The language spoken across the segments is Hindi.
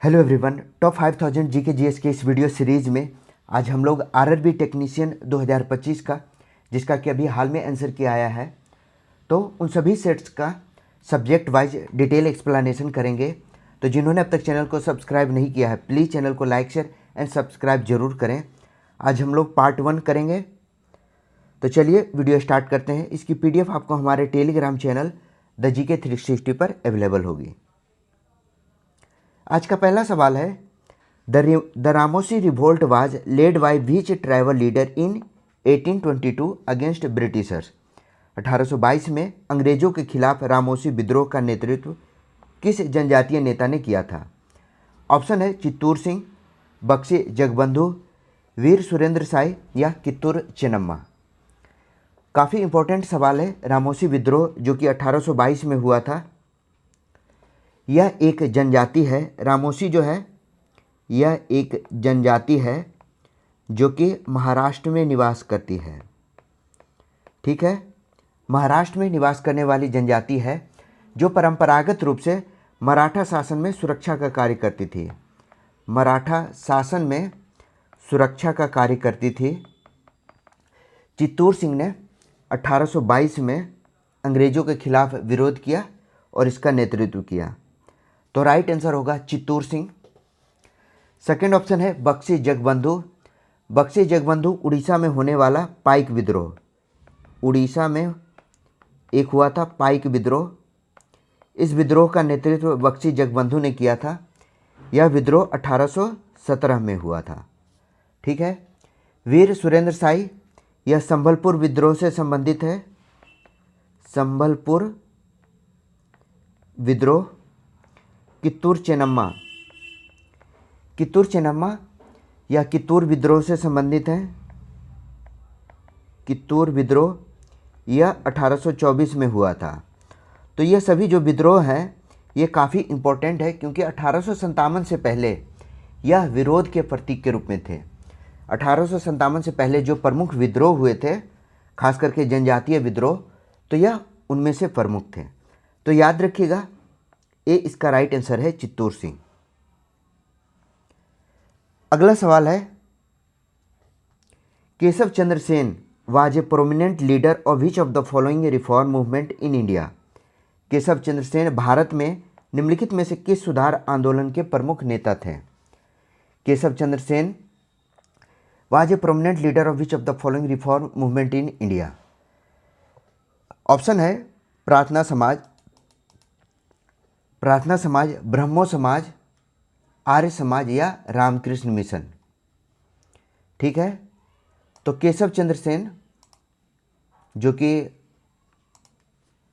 Hello everyone, top 5000 GK GS के इस वीडियो सीरीज़ में आज हम लोग आरआरबी टेक्नीशियन 2025 का, जिसका कि अभी हाल में आंसर किया आया है, तो उन सभी सेट्स का सब्जेक्ट वाइज डिटेल एक्सप्लेनेशन करेंगे। तो जिन्होंने अब तक चैनल को सब्सक्राइब नहीं किया है, प्लीज़ चैनल को लाइक शेयर एंड सब्सक्राइब जरूर करें। आज हम लोग पार्ट 1 करेंगे। तो चलिए वीडियो स्टार्ट करते हैं। इसकी पीडीएफ आपको हमारे टेलीग्राम चैनल द जीके 360 पर अवेलेबल होगी। आज का पहला सवाल है, the Ramoshi revolt was led by which tribal leader in 1822 against Britishers. 1822 में अंग्रेजों के खिलाफ रामोसी विद्रोह का नेतृत्व किस जनजातीय नेता ने किया था? ऑप्शन है चित्तूर सिंह, बक्सी जगबंधु, वीर सुरेंद्र साय या कित्तूर चेन्नम्मा। काफ़ी इंपॉर्टेंट सवाल है। रामोसी विद्रोह जो कि 1822 में हुआ था, यह एक जनजाति है। रामोसी जो है यह एक जनजाति है जो कि महाराष्ट्र में निवास करती है। ठीक है, महाराष्ट्र में निवास करने वाली जनजाति है जो परंपरागत रूप से मराठा शासन में सुरक्षा का कार्य करती थी। मराठा शासन में सुरक्षा का कार्य करती थी। चित्तूर सिंह ने 1822 में अंग्रेज़ों के खिलाफ विरोध किया और इसका नेतृत्व किया। तो राइट आंसर होगा चित्तूर सिंह। सेकेंड ऑप्शन है बक्सी जगबंधु। बक्सी जगबंधु उड़ीसा में होने वाला पाइक विद्रोह। उड़ीसा में एक हुआ था पाइक विद्रोह। इस विद्रोह का नेतृत्व बक्सी जगबंधु ने किया था। यह विद्रोह 1817 में हुआ था। ठीक है। वीर सुरेंद्र साई, यह संबलपुर विद्रोह से संबंधित है। संबलपुर विद्रोह। कित्तूर चेन्नम्मा, कित्तूर चेन्नम्मा या कित्तूर विद्रोह से संबंधित है। कित्तूर विद्रोह यह 1824 में हुआ था। तो ये सभी जो विद्रोह हैं ये काफ़ी इम्पोर्टेंट है, क्योंकि 1857 से पहले यह विरोध के प्रतीक के रूप में थे। 1857 से पहले जो प्रमुख विद्रोह हुए थे, खास करके जनजातीय विद्रोह, तो यह उनमें से प्रमुख थे। तो याद रखिएगा, ए इसका राइट आंसर है चित्तूर सिंह। अगला सवाल है, Keshav Chandra Sen was a prominent leader of which of the following reform movement in India. Keshav Chandra Sen Bharat में निम्नलिखित में से किस सुधार आंदोलन के प्रमुख नेता थे? Keshav Chandra Sen was a prominent leader of which of the following reform movement in India. Option है प्रार्थना समाज, प्रार्थना समाज, ब्रह्मो समाज, आर्य समाज या रामकृष्ण मिशन। ठीक है। तो केशव चंद्र सेन जो कि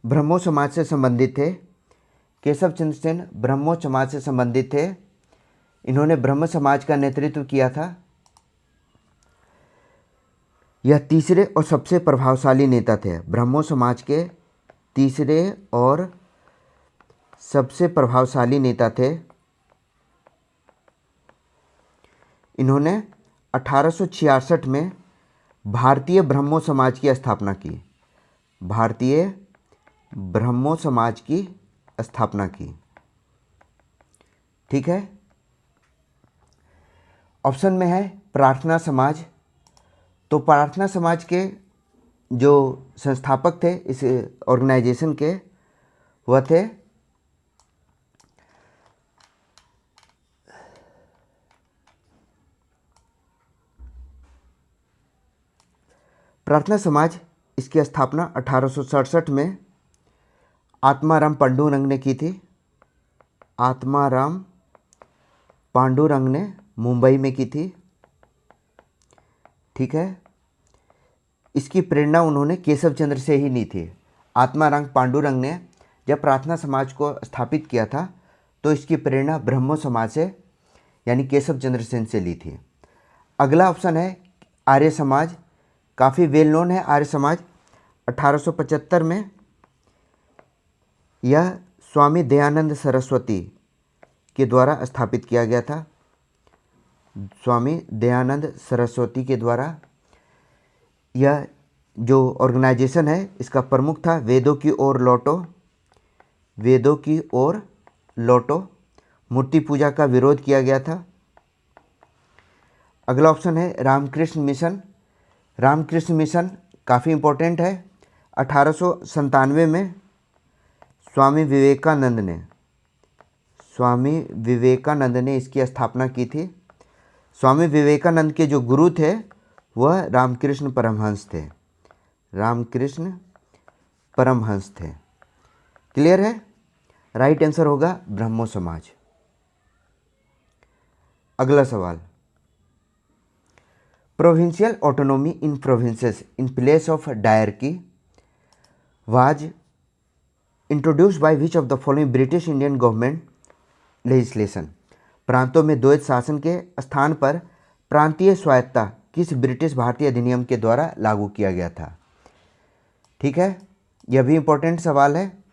ब्रह्मो समाज से संबंधित थे, केशव चंद्र सेन ब्रह्मो समाज से संबंधित थे। इन्होंने ब्रह्म समाज का नेतृत्व किया था। यह तीसरे और सबसे प्रभावशाली नेता थे। ब्रह्मो समाज के तीसरे और सबसे प्रभावशाली नेता थे। इन्होंने 1866 में भारतीय ब्रह्मो समाज की स्थापना की। भारतीय ब्रह्मो समाज की स्थापना की। ठीक है। ऑप्शन में है प्रार्थना समाज। तो प्रार्थना समाज के जो संस्थापक थे इस ऑर्गेनाइजेशन के, वह थे प्रार्थना समाज। इसकी स्थापना 1867 में आत्माराम पांडुरंग ने की थी। आत्माराम पांडुरंग ने मुंबई में की थी। ठीक है। इसकी प्रेरणा उन्होंने केशव चंद्र से ही ली थी। आत्माराम पांडुरंग ने जब प्रार्थना समाज को स्थापित किया था तो इसकी प्रेरणा ब्रह्मो समाज से यानी केशव चंद्र सेन से ली थी। अगला ऑप्शन है आर्य समाज। काफ़ी वेल नोन है आर्य समाज। 1875 में यह स्वामी दयानंद सरस्वती के द्वारा स्थापित किया गया था। स्वामी दयानंद सरस्वती के द्वारा यह जो ऑर्गेनाइजेशन है इसका प्रमुख था वेदों की ओर लौटो। वेदों की ओर लौटो मूर्ति पूजा का विरोध किया गया था। अगला ऑप्शन है रामकृष्ण मिशन। रामकृष्ण मिशन काफ़ी इम्पोर्टेंट है। 1897 में स्वामी विवेकानंद ने इसकी स्थापना की थी। स्वामी विवेकानंद के जो गुरु थे वह रामकृष्ण परमहंस थे। रामकृष्ण परमहंस थे। क्लियर है? राइट आंसर होगा ब्रह्मो समाज। अगला सवाल, provincial autonomy in provinces in place of dyarchy was introduced by which of the following British Indian government legislation. प्रांतों में द्वैत शासन के स्थान पर प्रांतीय स्वायत्तता किस ब्रिटिश भारतीय अधिनियम के द्वारा लागू किया गया था? ठीक है, यह भी इंपॉर्टेंट सवाल है।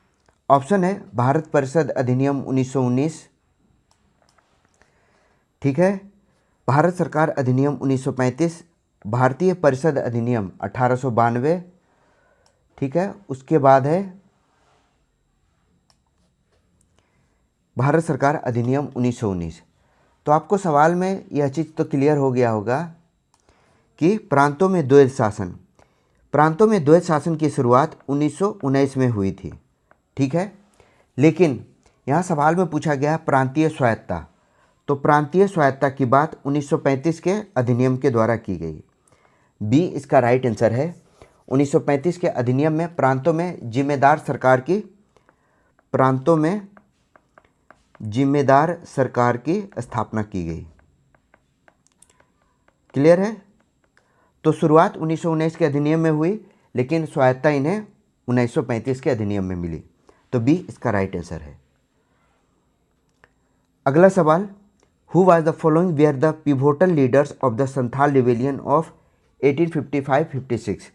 ऑप्शन है भारत परिषद अधिनियम 1919, ठीक है, भारत सरकार अधिनियम 1935, भारतीय परिषद अधिनियम 1892, ठीक है, उसके बाद है भारत सरकार अधिनियम 1919। तो आपको सवाल में यह चीज़ तो क्लियर हो गया होगा कि प्रांतों में द्वैत शासन की शुरुआत 1919 में हुई थी, ठीक है। लेकिन यहाँ सवाल में पूछा गया प्रांतीय स्वायत्तता, तो प्रांतीय स्वायत्तता की बात 1935 के अधिनियम के द्वारा की गई। बी इसका राइट आंसर है। 1935 के अधिनियम में प्रांतों में जिम्मेदार सरकार की स्थापना की गई। क्लियर है? तो शुरुआत 1919 के अधिनियम में हुई, लेकिन स्वायत्तता इन्हें 1935 के अधिनियम में मिली। तो बी इसका राइट आंसर है। अगला सवाल, who was the following were the pivotal leaders of the Santhal rebellion of 1855-56।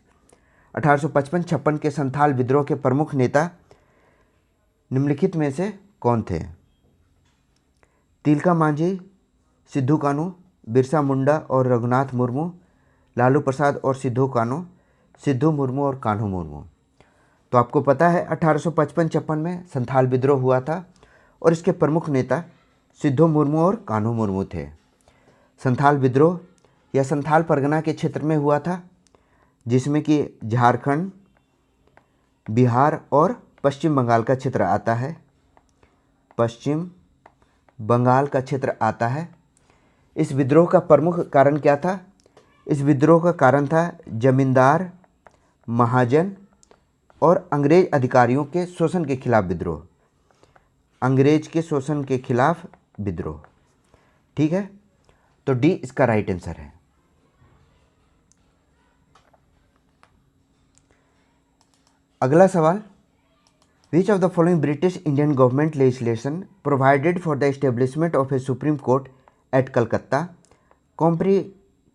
1855-56 के संथाल विद्रोह के प्रमुख नेता निम्नलिखित में से कौन थे? तिलका मांझी, सिद्धू कानू, बिरसा मुंडा और रघुनाथ मुर्मू, लालू प्रसाद और सिद्धू मुर्मू और कान्हू मुर्मू। तो आपको पता है 1855-56 में संथाल विद्रोह हुआ था और इसके प्रमुख नेता सिद्धू मुर्मू और कान्हू मुर्मू थे। संथाल विद्रोह यह संथाल परगना के क्षेत्र में हुआ था, जिसमें कि झारखंड, बिहार और पश्चिम बंगाल का क्षेत्र आता है। पश्चिम बंगाल का क्षेत्र आता है। इस विद्रोह का प्रमुख कारण क्या था? इस विद्रोह का कारण था जमींदार, महाजन और अंग्रेज अधिकारियों के शोषण के खिलाफ विद्रोह। अंग्रेज के शोषण के खिलाफ विद्रोह, ठीक है। तो डी इसका राइट आंसर है। अगला सवाल, which of the following British Indian government legislation provided for the establishment of a supreme court at Calcutta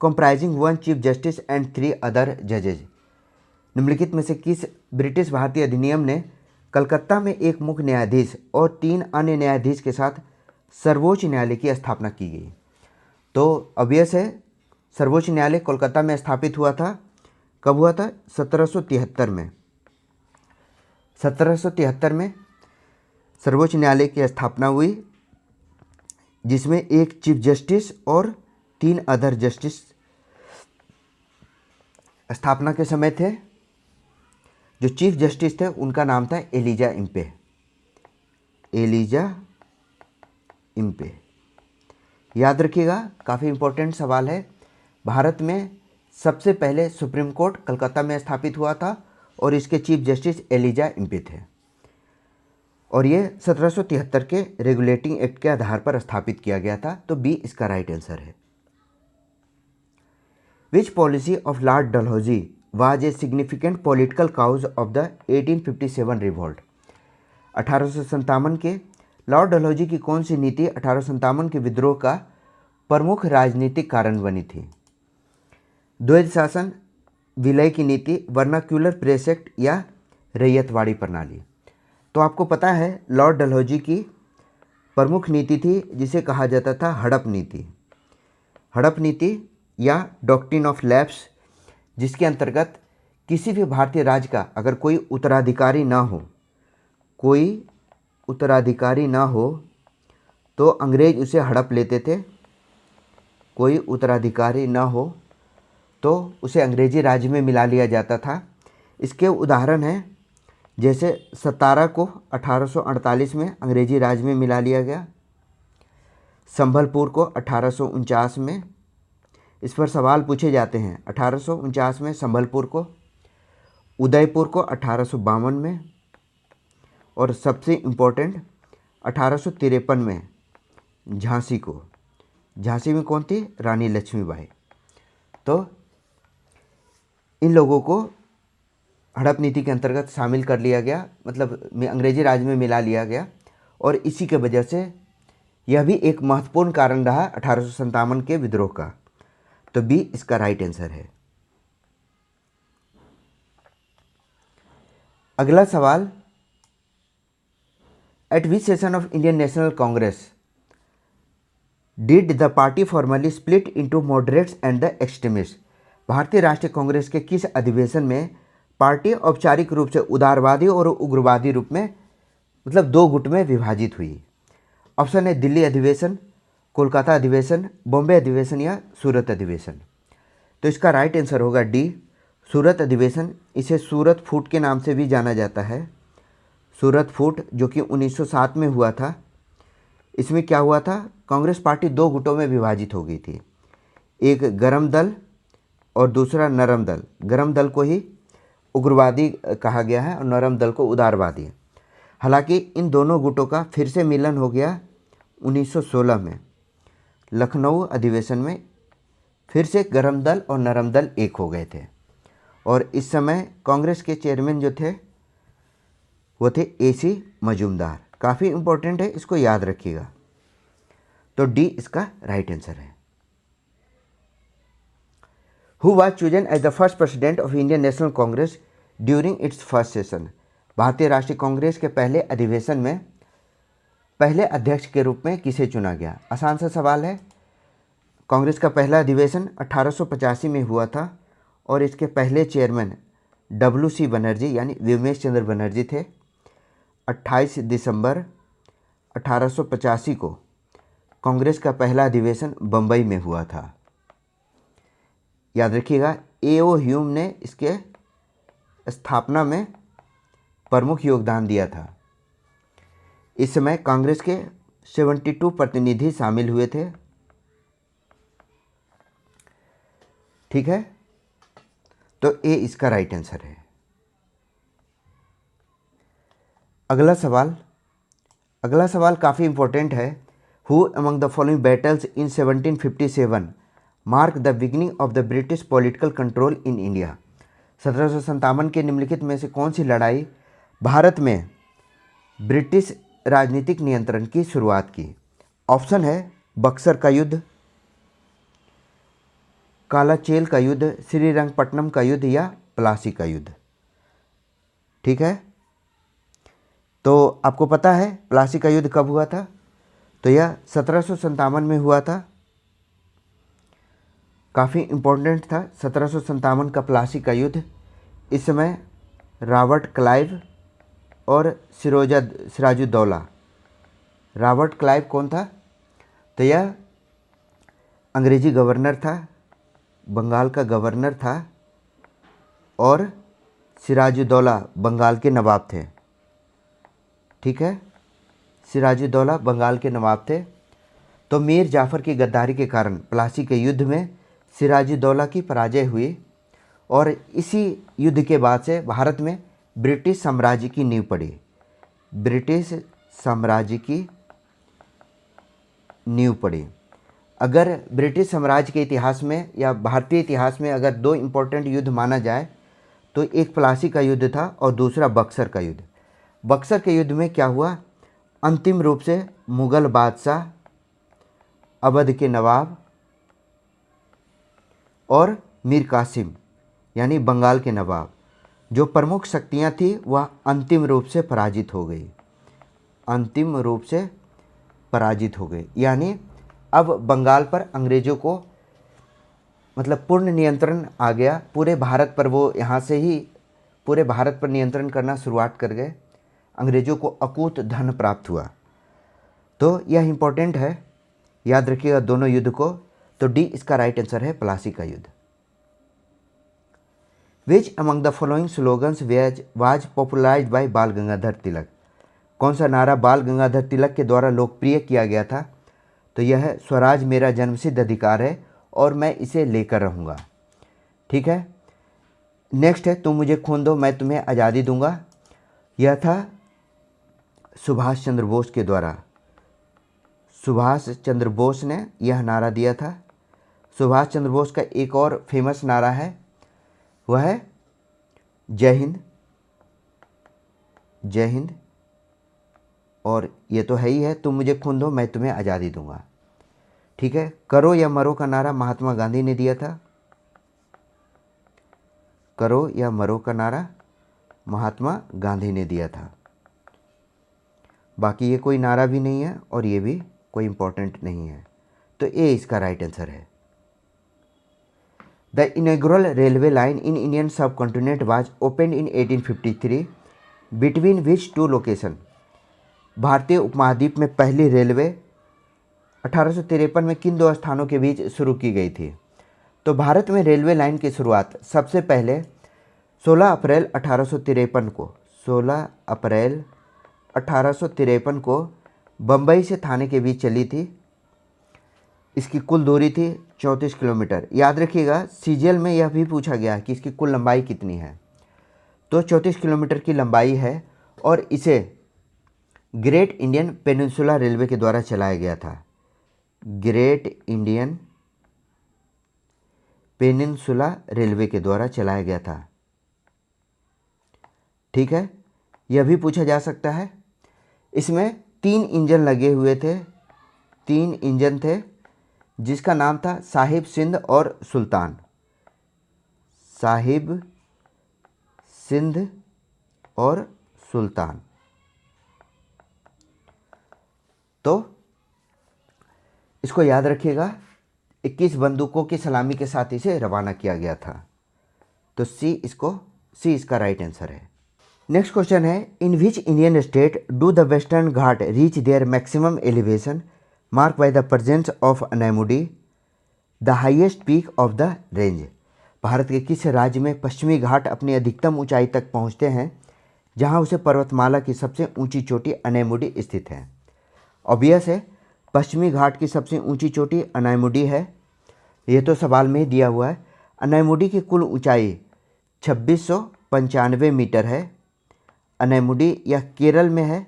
comprising one chief justice and 3 other जजेज। निम्नलिखित में से किस ब्रिटिश भारतीय अधिनियम ने कलकत्ता में एक मुख्य न्यायाधीश और 3 अन्य न्यायाधीश के साथ सर्वोच्च न्यायालय की स्थापना की गई? तो ऑब्वियस है, सर्वोच्च न्यायालय कोलकाता में स्थापित हुआ था। कब हुआ था? 1773 में। 1773 में सर्वोच्च न्यायालय की स्थापना हुई, जिसमें एक चीफ जस्टिस और 3 अदर जस्टिस स्थापना के समय थे। जो चीफ जस्टिस थे उनका नाम था एलिजा इम्पे। याद रखिएगा, काफ़ी इम्पोर्टेंट सवाल है। भारत में सबसे पहले सुप्रीम कोर्ट कलकत्ता में स्थापित हुआ था और इसके चीफ जस्टिस एलिजा इम्पे थे, और ये 1773 के रेगुलेटिंग एक्ट के आधार पर स्थापित किया गया था। तो बी इसका राइट आंसर है। Which policy of Lord Dalhousie was a significant political cause of the 1857 revolt? 1857 के लॉर्ड डलहौजी की कौन सी नीति 1857 के विद्रोह का प्रमुख राजनीतिक कारण बनी थी? द्वैत शासन, विलय की नीति, वर्नाक्यूलर प्रेस एक्ट या रैयतवाड़ी प्रणाली? तो आपको पता है लॉर्ड डलहौजी की प्रमुख नीति थी जिसे कहा जाता था हड़प नीति या डॉक्ट्रिन ऑफ लैप्स, जिसके अंतर्गत किसी भी भारतीय राज्य का अगर कोई उत्तराधिकारी ना हो तो अंग्रेज उसे हड़प लेते थे, कोई उत्तराधिकारी न हो तो उसे अंग्रेजी राज्य में मिला लिया जाता था। इसके उदाहरण हैं, जैसे सतारा को 1848 में अंग्रेजी राज्य में मिला लिया गया, संबलपुर को 1849 में। इस पर सवाल पूछे जाते हैं। 1849 में संबलपुर को, उदयपुर को 1852 में, और सबसे इम्पोर्टेंट 1853 में झांसी को। झांसी में कौन थी? रानी लक्ष्मीबाई। तो इन लोगों को हड़प नीति के अंतर्गत शामिल कर लिया गया, मतलब अंग्रेजी राज में मिला लिया गया, और इसी के वजह से यह भी एक महत्वपूर्ण कारण रहा 1857 के विद्रोह का। तो बी इसका राइट आंसर है। अगला सवाल, eight which session of Indian national Congress did the party formally split into moderates and the extremist? भारतीय राष्ट्रीय कांग्रेस के किस अधिवेशन में पार्टी औपचारिक रूप से उदारवादी और उग्रवादी रूप में, मतलब दो गुट में विभाजित हुई? ऑप्शन है दिल्ली अधिवेशन, कोलकाता अधिवेशन, बॉम्बे अधिवेशन या सूरत अधिवेशन। तो इसका राइट आंसर होगा डी, सूरत अधिवेशन। इसे सूरत फूट के नाम से भी जाना जाता है। सूरत फूट जो कि 1907 में हुआ था। इसमें क्या हुआ था? कांग्रेस पार्टी दो गुटों में विभाजित हो गई थी, एक गरम दल और दूसरा नरम दल। गरम दल को ही उग्रवादी कहा गया है और नरम दल को उदारवादी। हालांकि इन दोनों गुटों का फिर से मिलन हो गया 1916 में लखनऊ अधिवेशन में। फिर से गरम दल और नरम दल एक हो गए थे, और इस समय कांग्रेस के चेयरमैन जो थे वो थे AC मजूमदार। काफ़ी इम्पोर्टेंट है, इसको याद रखिएगा। तो डी इसका राइट आंसर है। Who was chosen as the first president of Indian National Congress during its first session? भारतीय राष्ट्रीय कांग्रेस के पहले अधिवेशन में पहले अध्यक्ष के रूप में किसे चुना गया? आसान सा सवाल है। कांग्रेस का पहला अधिवेशन 1885 में हुआ था और इसके पहले चेयरमैन WC बनर्जी यानी विमेश चंद्र बनर्जी थे। 28 दिसंबर 1885 को कांग्रेस का पहला अधिवेशन बम्बई में हुआ था। याद रखिएगा, A.O. ह्यूम ने इसके स्थापना में प्रमुख योगदान दिया था। इस समय कांग्रेस के 72 प्रतिनिधि शामिल हुए थे। ठीक है, तो ए इसका राइट आंसर है। अगला सवाल काफ़ी इंपॉर्टेंट है। Who among the following battles in 1757 mark the beginning of the British political control in India? 1757 के निम्नलिखित में से कौन सी लड़ाई भारत में ब्रिटिश राजनीतिक नियंत्रण की शुरुआत की? ऑप्शन है बक्सर का युद्ध, कालाचेल का युद्ध, श्रीरंगपट्टनम का युद्ध या प्लासी का युद्ध। ठीक है, तो आपको पता है प्लासी का युद्ध कब हुआ था? तो यह 1757 में हुआ था। काफ़ी इम्पोर्टेंट था 1757 का प्लासी का युद्ध। इस समय रॉबर्ट क्लाइव और सिराजुद्दौला। रॉबर्ट क्लाइव कौन था? तो यह अंग्रेजी गवर्नर था, बंगाल का गवर्नर था, और सिराजुद्दौला बंगाल के नवाब थे। ठीक है, सिराजुद्दौला बंगाल के नवाब थे। तो मीर जाफ़र की गद्दारी के कारण प्लासी के युद्ध में सिराजुद्दौला की पराजय हुई, और इसी युद्ध के बाद से भारत में ब्रिटिश साम्राज्य की नींव पड़ी। ब्रिटिश साम्राज्य की नींव पड़ी। अगर ब्रिटिश साम्राज्य के इतिहास में या भारतीय इतिहास में अगर दो इम्पोर्टेंट युद्ध माना जाए तो एक प्लासी का युद्ध था और दूसरा बक्सर का युद्ध। बक्सर के युद्ध में क्या हुआ? अंतिम रूप से मुग़ल बादशाह, अवध के नवाब और मीर कासिम यानी बंगाल के नवाब, जो प्रमुख शक्तियां थी वह अंतिम रूप से पराजित हो गई। अंतिम रूप से पराजित हो गई, यानी अब बंगाल पर अंग्रेज़ों को मतलब पूर्ण नियंत्रण आ गया। पूरे भारत पर वो यहाँ से ही पूरे भारत पर नियंत्रण करना शुरुआत कर गए। अंग्रेज़ों को अकूत धन प्राप्त हुआ। तो यह इम्पोर्टेंट है, याद रखिएगा दोनों युद्ध को। तो डी इसका राइट आंसर है प्लासी का युद्ध। Which among the following slogans was popularised by Bal Gangadhar तिलक। कौन सा नारा बाल गंगाधर तिलक के द्वारा लोकप्रिय किया गया था? तो यह है स्वराज मेरा जन्मसिद्ध अधिकार है और मैं इसे लेकर रहूँगा। ठीक है, नेक्स्ट है तुम मुझे खून दो मैं तुम्हें आज़ादी दूंगा। यह था सुभाष चंद्र बोस के द्वारा। सुभाष चंद्र बोस ने यह नारा दिया था। सुभाष चंद्र बोस का एक और फेमस नारा है, वह है जय हिंद, जय हिंद। और ये तो है ही है, तुम मुझे खून दो मैं तुम्हें आज़ादी दूंगा। ठीक है, करो या मरो का नारा महात्मा गांधी ने दिया था। करो या मरो का नारा महात्मा गांधी ने दिया था। बाकी ये कोई नारा भी नहीं है और ये भी कोई इम्पोर्टेंट नहीं है, तो ए इसका राइट आंसर है। The inaugural railway line in Indian subcontinent was opened in 1853 between which two location. भारतीय उपमहाद्वीप में पहली रेलवे 1853 में किन दो स्थानों के बीच शुरू की गई थी? तो भारत में रेलवे लाइन की शुरुआत सबसे पहले 16 अप्रैल 1853 को 16 अप्रैल 1853 को बम्बई से थाने के बीच चली थी। इसकी कुल दूरी थी 34 किलोमीटर। याद रखिएगा सीजीएल में यह भी पूछा गया कि इसकी कुल लंबाई कितनी है, तो 34 किलोमीटर की लंबाई है और इसे ग्रेट इंडियन पेनिनसुला रेलवे के द्वारा चलाया गया था। ग्रेट इंडियन पेनिनसुला रेलवे के द्वारा चलाया गया था। ठीक है, यह भी पूछा जा सकता है। इसमें 3 इंजन लगे हुए थे, 3 इंजन थे जिसका नाम था साहिब, सिंध और सुल्तान। साहिब, सिंध और सुल्तान। तो इसको याद रखिएगा, 21 बंदूकों की सलामी के साथ इसे रवाना किया गया था। तो सी इसका राइट आंसर है। नेक्स्ट क्वेश्चन है, in which Indian state do the western Ghat reach their maximum elevation mark by the presence of Anamudi the highest peak of the range. Bharat के किस राज्य में पश्चिमी घाट अपनी अधिकतम ऊंचाई तक पहुंचते हैं जहां उसे पर्वतमाला की सबसे ऊंची चोटी अनैमुडी स्थित है? ऑब्वियस है, पश्चिमी घाट की सबसे ऊंची चोटी अनैमुडी है, ये तो सवाल में ही दिया हुआ है। अनैमुडी की कुल ऊंचाई 2695 मीटर है। अनैमुडी यह केरल में है,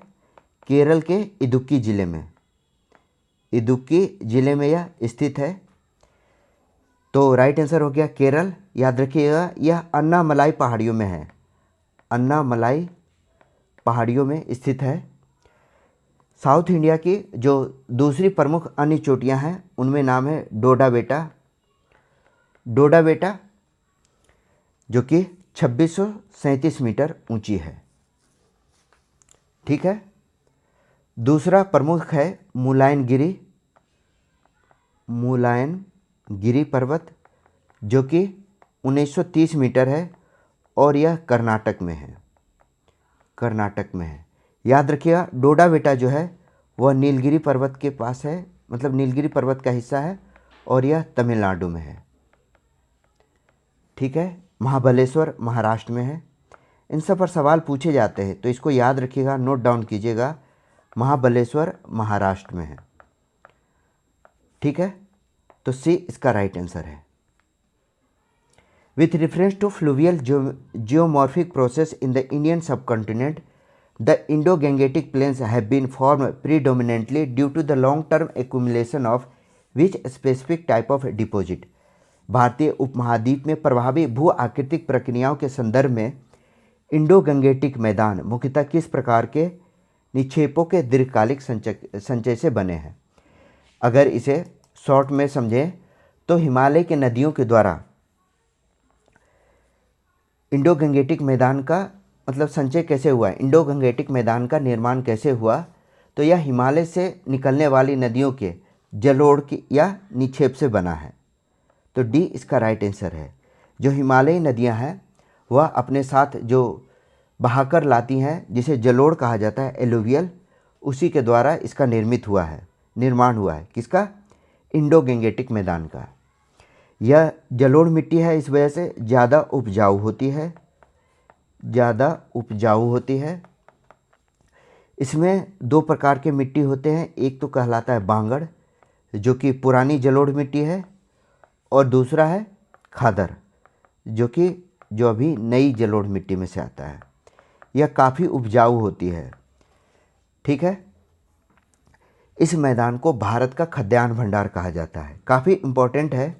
केरल के इदुक्की ज़िले में, इदुक्की ज़िले में यह स्थित है। तो राइट आंसर हो गया केरल। याद रखिएगा यह अन्नामलाई पहाड़ियों में है, अन्नामलाई पहाड़ियों में स्थित है। साउथ इंडिया की जो दूसरी प्रमुख अन्य चोटियां हैं उनमें नाम है डोडा बेटा, डोडा बेटा जो कि 2637 मीटर ऊंची है। ठीक है, दूसरा प्रमुख है मुलायनगिरी, मुलायनगिरी पर्वत जो कि 1930 मीटर है और यह कर्नाटक में है, कर्नाटक में है। याद रखिएगा डोडा बेटा जो है वह नीलगिरी पर्वत के पास है, मतलब नीलगिरी पर्वत का हिस्सा है और यह तमिलनाडु में है। ठीक है, महाबलेश्वर महाराष्ट्र में है। इन सब पर सवाल पूछे जाते हैं तो इसको याद रखिएगा, नोट डाउन कीजिएगा, महाबलेश्वर महाराष्ट्र में है। ठीक है, तो सी इसका राइट आंसर है। With reference to fluvial geomorphic process in the Indian subcontinent the Indo Gangetic plains have been form predominantly due to the long term accumulation of which specific type of deposit. भारतीय उपमहाद्वीप में प्रभावी भू आकृतिक प्रक्रियाओं के संदर्भ में इंडो गंगेटिक मैदान मुख्यतः किस प्रकार के निक्षेपों के दीर्घकालिक संचय से बने हैं? अगर इसे शॉर्ट में समझें तो हिमालय के नदियों के द्वारा इंडो गंगेटिक मैदान का मतलब संचय कैसे हुआ है, इंडो गंगेटिक मैदान का निर्माण कैसे हुआ, तो यह हिमालय से निकलने वाली नदियों के जलोढ़ की या निक्षेप से बना है। तो डी इसका राइट आंसर है। जो हिमालयी नदियां हैं वह अपने साथ जो बहाकर लाती हैं जिसे जलोढ़ कहा जाता है, एलुवियल, उसी के द्वारा इसका निर्माण हुआ है। किसका? इंडो गंगेटिक मैदान का। यह जलोढ़ मिट्टी है, इस वजह से ज़्यादा उपजाऊ होती है। इसमें दो प्रकार के मिट्टी होते हैं, एक तो कहलाता है बांगड़ जो कि पुरानी जलोढ़ मिट्टी है, और दूसरा है खादर जो अभी नई जलोढ़ मिट्टी में से आता है। यह काफ़ी उपजाऊ होती है। ठीक है, इस मैदान को भारत का खाद्यान्न भंडार कहा जाता है। काफ़ी इम्पोर्टेंट है,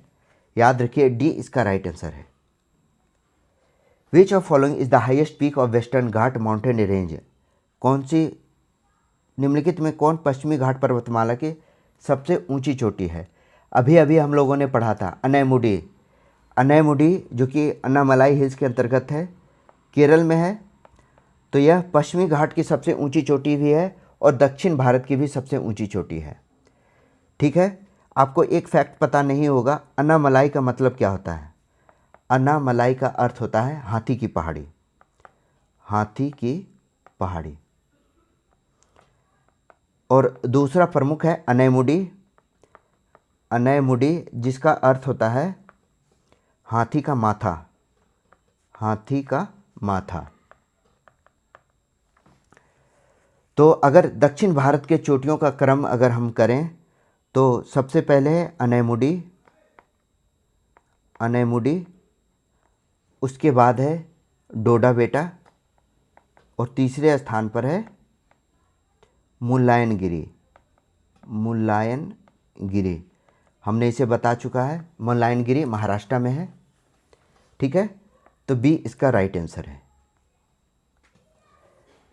याद रखिए, डी इसका राइट आंसर है। विच of following is the highest peak of western Ghat mountain range? कौन सी निम्नलिखित में कौन पश्चिमी घाट पर्वतमाला की सबसे ऊंची चोटी है? अभी अभी हम लोगों ने पढ़ा था अनैमुडी जो कि अन्नामलाई हिल्स के अंतर्गत है, केरल में है। तो यह पश्चिमी घाट की सबसे ऊंची चोटी भी है और दक्षिण भारत की भी सबसे ऊंची चोटी है। ठीक है, आपको एक फैक्ट पता नहीं होगा, अन्नामलाई का मतलब क्या होता है? अन्नामलाई का अर्थ होता है हाथी की पहाड़ी। और दूसरा प्रमुख है अनैमुडी जिसका अर्थ होता है हाथी का माथा। तो अगर दक्षिण भारत के चोटियों का क्रम अगर हम करें तो सबसे पहले है अनैमुडी, उसके बाद है डोडा बेटा, और तीसरे स्थान पर है मुल्लायनगिरी। हमने इसे बता चुका है, मुल्लायनगिरी महाराष्ट्र में है। ठीक है, तो बी इसका राइट आंसर है।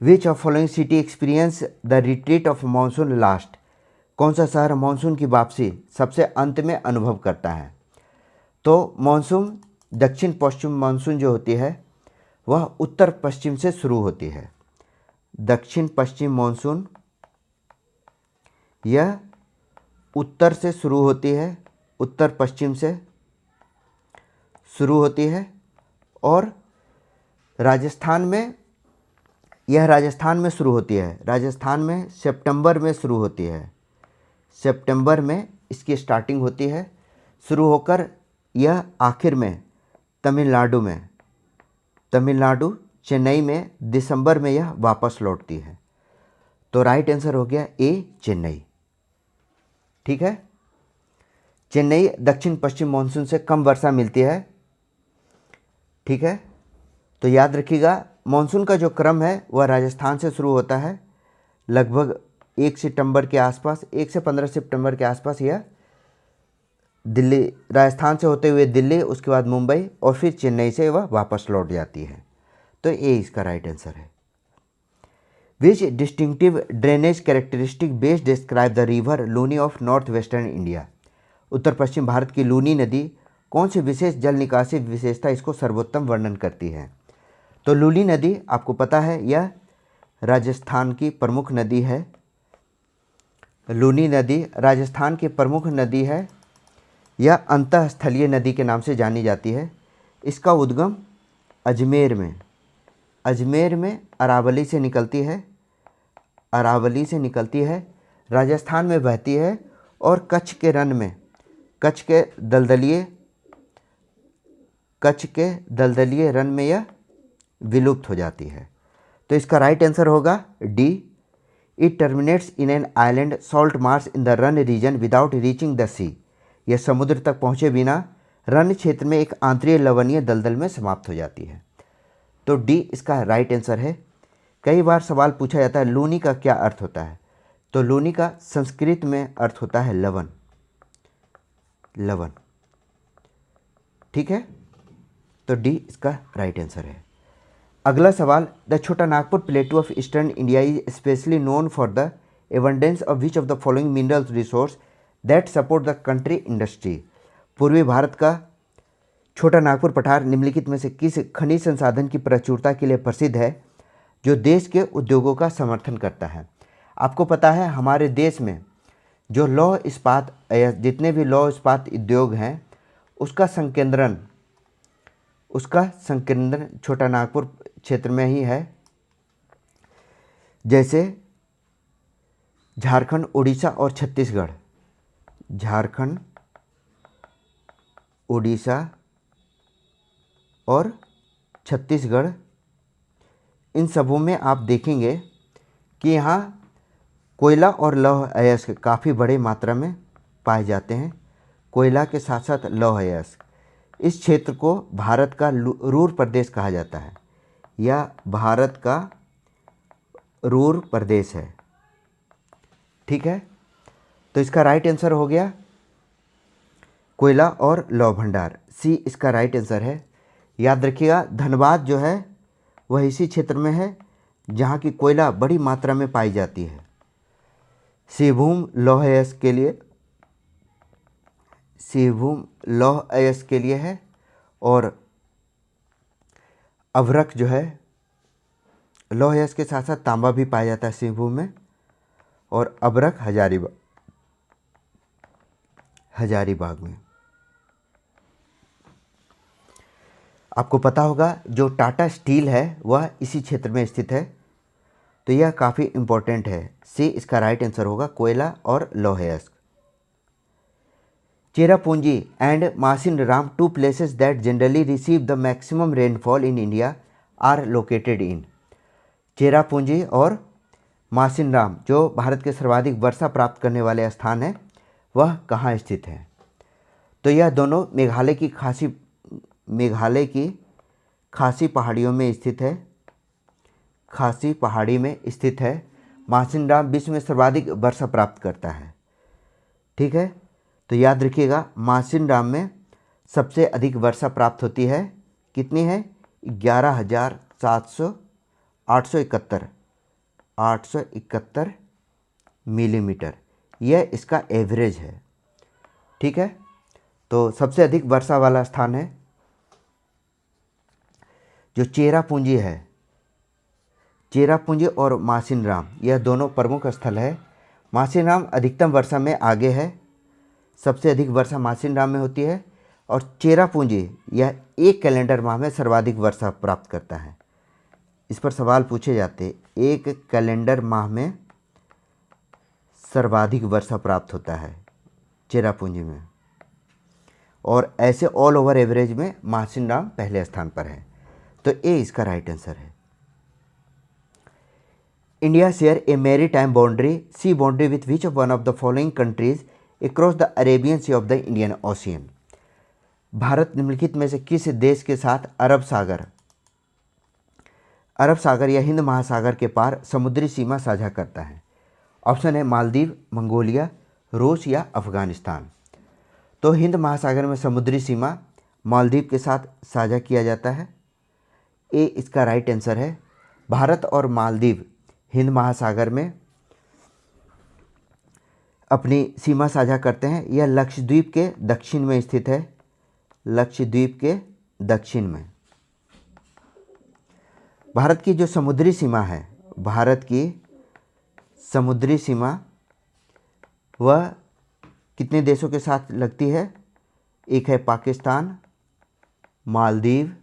विच of following city experience the retreat of monsoon last? कौन सा शहर मानसून की वापसी सबसे अंत में अनुभव करता है? तो मानसून, दक्षिण पश्चिम मानसून जो होती है वह उत्तर पश्चिम से शुरू होती है। दक्षिण पश्चिम मानसून यह उत्तर से शुरू होती है, उत्तर पश्चिम से शुरू होती है, और राजस्थान में शुरू होती है। राजस्थान में सितंबर में शुरू होती है। सितंबर में इसकी स्टार्टिंग होती है, शुरू होकर यह आखिर में तमिलनाडु चेन्नई में दिसंबर में यह वापस लौटती है। तो राइट आंसर हो गया ए, चेन्नई। ठीक है, चेन्नई दक्षिण पश्चिम मानसून से कम वर्षा मिलती है। ठीक है, तो याद रखिएगा मानसून का जो क्रम है वह राजस्थान से शुरू होता है, लगभग 1 सितंबर के आसपास, 1 से 15 सितंबर के आसपास यह दिल्ली, राजस्थान से होते हुए दिल्ली, उसके बाद मुंबई, और फिर चेन्नई से वह वापस लौट जाती है। तो ए इसका राइट आंसर है। Which distinctive drainage characteristic base describe the river Luni of north western India? उत्तर पश्चिम भारत की लूनी नदी कौन सी विशेष जल निकासी विशेषता इसको सर्वोत्तम वर्णन करती है? तो लूनी नदी आपको पता है यह राजस्थान की प्रमुख नदी है। लूनी नदी राजस्थान की प्रमुख नदी है। यह अंतःस्थलीय नदी के नाम से जानी जाती है। इसका उद्गम अजमेर में अरावली से निकलती है, राजस्थान में बहती है, और कच्छ के दलदलीय रन में यह विलुप्त हो जाती है। तो इसका राइट आंसर होगा D. It terminates in an island salt marsh in the Rann region without reaching the sea. यह समुद्र तक पहुँचे बिना रन क्षेत्र में एक आंतरिक लवणीय दलदल में समाप्त हो जाती है। तो डी इसका राइट आंसर है। कई बार सवाल पूछा जाता है लूनी का क्या अर्थ होता है? तो लूनी का संस्कृत में अर्थ होता है लवण। ठीक है, तो डी इसका राइट आंसर है। अगला सवाल, द छोटा Nagpur प्लेटू of eastern India is specially known for the abundance of which of the following mineral resource that support the country industry? पूर्वी भारत का छोटा नागपुर पठार निम्नलिखित में से किस खनिज संसाधन की प्रचुरता के लिए प्रसिद्ध है जो देश के उद्योगों का समर्थन करता है? आपको पता है हमारे देश में जो लौह इस्पात या जितने भी लौह इस्पात उद्योग हैं उसका संकेंद्रण छोटा नागपुर क्षेत्र में ही है। जैसे झारखंड, उड़ीसा और छत्तीसगढ़, झारखंड, उड़ीसा और छत्तीसगढ़, इन सबों में आप देखेंगे कि यहाँ कोयला और लौह अयस्क काफ़ी बड़े मात्रा में पाए जाते हैं। कोयला के साथ साथ लौह अयस्क। इस क्षेत्र को भारत का रूर प्रदेश कहा जाता है, या भारत का रूर प्रदेश है। ठीक है, तो इसका राइट आंसर हो गया कोयला और लौह भंडार, सी इसका राइट आंसर है। याद रखिएगा, धनबाद जो है वह इसी क्षेत्र में है जहाँ की कोयला बड़ी मात्रा में पाई जाती है। सिंहभूम लौह अयस्क के लिए, सिंहभूम लौह अयस्क के लिए है, और अभ्रक जो है लौह अयस्क के साथ साथ तांबा भी पाया जाता है सिंहभूम में, और अभ्रक हजारीबाग में। आपको पता होगा जो टाटा स्टील है वह इसी क्षेत्र में स्थित है, तो यह काफ़ी इम्पोर्टेंट है। सी इसका राइट आंसर होगा कोयला और लौह अयस्क। Cherrapunji and Mawsynram, two places that generally receive the maximum rainfall in India, are located in. Cherrapunji और मासिनराम जो भारत के सर्वाधिक वर्षा प्राप्त करने वाले स्थान हैं, वह कहाँ स्थित हैं? तो यह दोनों मेघालय की खासी पहाड़ियों में स्थित है, खासी पहाड़ी में स्थित है। मासिनराम विश्व में सर्वाधिक वर्षा प्राप्त करता है। ठीक है, तो याद रखिएगा, मासिनराम में सबसे अधिक वर्षा प्राप्त होती है। कितनी है? 871 मिलीमीटर, यह इसका एवरेज है। ठीक है, तो सबसे अधिक वर्षा वाला स्थान है जो चेरापूंजी है। चेरापूंजी और मासिनराम यह दोनों प्रमुख स्थल है। मासिनराम अधिकतम वर्षा में आगे है, सबसे अधिक वर्षा मासिनराम में होती है, और चेरापूंजी यह एक कैलेंडर माह में सर्वाधिक वर्षा प्राप्त करता है। इस पर सवाल पूछे जाते, एक कैलेंडर माह में सर्वाधिक वर्षा प्राप्त होता है चेरापूंजी में, और ऐसे ऑल ओवर एवरेज में मासिनराम पहले स्थान पर है। तो ए इसका राइट आंसर है। India share a maritime boundary, sea boundary with which of one of the following countries across the Arabian sea of the Indian ocean. Bharat निम्नलिखित में से किस देश के साथ अरब सागर या हिंद महासागर के पार समुद्री सीमा साझा करता है? ऑप्शन है मालदीव, मंगोलिया, रूस या अफगानिस्तान। तो हिंद महासागर में समुद्री सीमा मालदीव के साथ साझा किया जाता है। ए इसका राइट आंसर है। भारत और मालदीव हिंद महासागर में अपनी सीमा साझा करते हैं। यह लक्षद्वीप के दक्षिण में स्थित है, लक्षद्वीप के दक्षिण में। भारत की जो समुद्री सीमा है, भारत की समुद्री सीमा वह कितने देशों के साथ लगती है? एक है पाकिस्तान, मालदीव,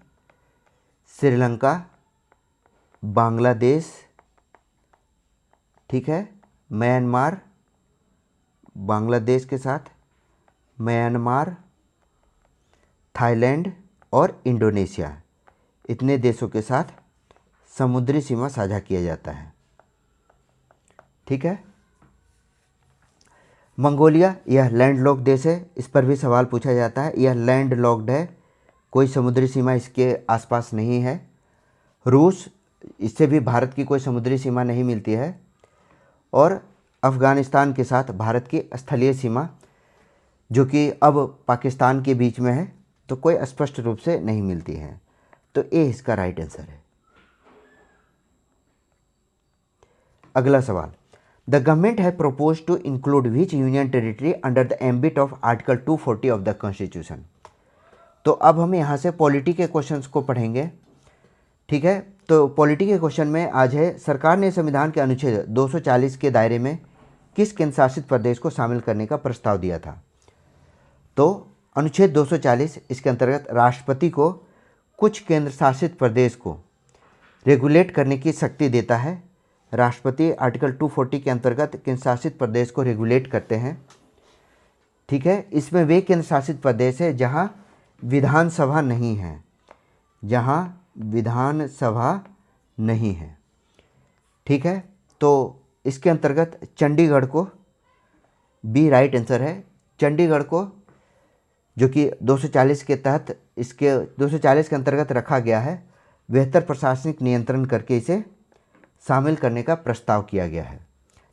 श्रीलंका, बांग्लादेश, ठीक है, म्यांमार, बांग्लादेश के साथ म्यांमार, थाईलैंड और इंडोनेशिया, इतने देशों के साथ समुद्री सीमा साझा किया जाता है। ठीक है, मंगोलिया यह लैंडलॉक्ड देश है, इस पर भी सवाल पूछा जाता है। यह लैंडलॉक्ड है, कोई समुद्री सीमा इसके आसपास नहीं है। रूस, इससे भी भारत की कोई समुद्री सीमा नहीं मिलती है। और अफ़गानिस्तान के साथ भारत की स्थलीय सीमा, जो कि अब पाकिस्तान के बीच में है, तो कोई स्पष्ट रूप से नहीं मिलती है। तो ए इसका राइट आंसर है। अगला सवाल, the government has propose to include which union territory under the ambit of article 240 of the constitution. तो अब हम यहाँ से पॉलिटी के क्वेश्चंस को पढ़ेंगे। ठीक है, तो पॉलिटी के क्वेश्चन में आज है, सरकार ने संविधान के अनुच्छेद 240 के दायरे में किस केंद्र शासित प्रदेश को शामिल करने का प्रस्ताव दिया था? तो अनुच्छेद 240 इसके अंतर्गत राष्ट्रपति को कुछ केंद्र शासित प्रदेश को रेगुलेट करने की शक्ति देता है। राष्ट्रपति आर्टिकल 240 के अंतर्गत केंद्र शासित प्रदेश को रेगुलेट करते हैं। ठीक है, इसमें वे केंद्र शासित प्रदेश है जहां विधानसभा नहीं है, जहां विधानसभा नहीं है। ठीक है, तो इसके अंतर्गत चंडीगढ़ को, बी राइट आंसर है, चंडीगढ़ को जो कि 240 के तहत, इसके 240 के अंतर्गत रखा गया है, बेहतर प्रशासनिक नियंत्रण करके इसे शामिल करने का प्रस्ताव किया गया है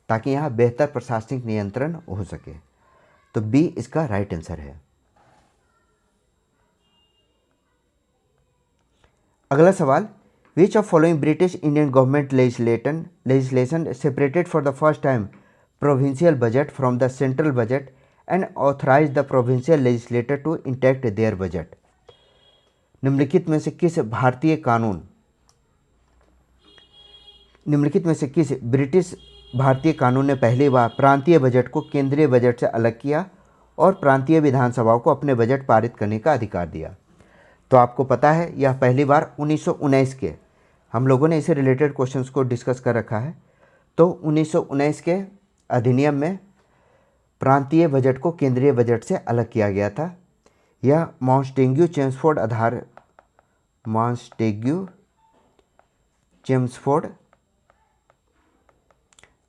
ताकि यहाँ बेहतर प्रशासनिक नियंत्रण हो सके। तो बी इसका राइट आंसर है। अगला सवाल, which of following British Indian government legislation separated for the first time provincial budget from the central budget and authorise the provincial legislator to intact their budget? निम्नलिखित में से किस ब्रिटिश भारतीय कानून ने पहली बार प्रांतीय बजट को केंद्रीय बजट से अलग किया और प्रांतीय विधानसभाओं को अपने बजट पारित करने का अधिकार दिया? तो आपको पता है यह पहली बार 1919 के, हम लोगों ने इसे रिलेटेड क्वेश्चंस को डिस्कस कर रखा है। तो 1919 के अधिनियम में प्रांतीय बजट को केंद्रीय बजट से अलग किया गया था। यह मॉन्टेग्यू चेम्सफोर्ड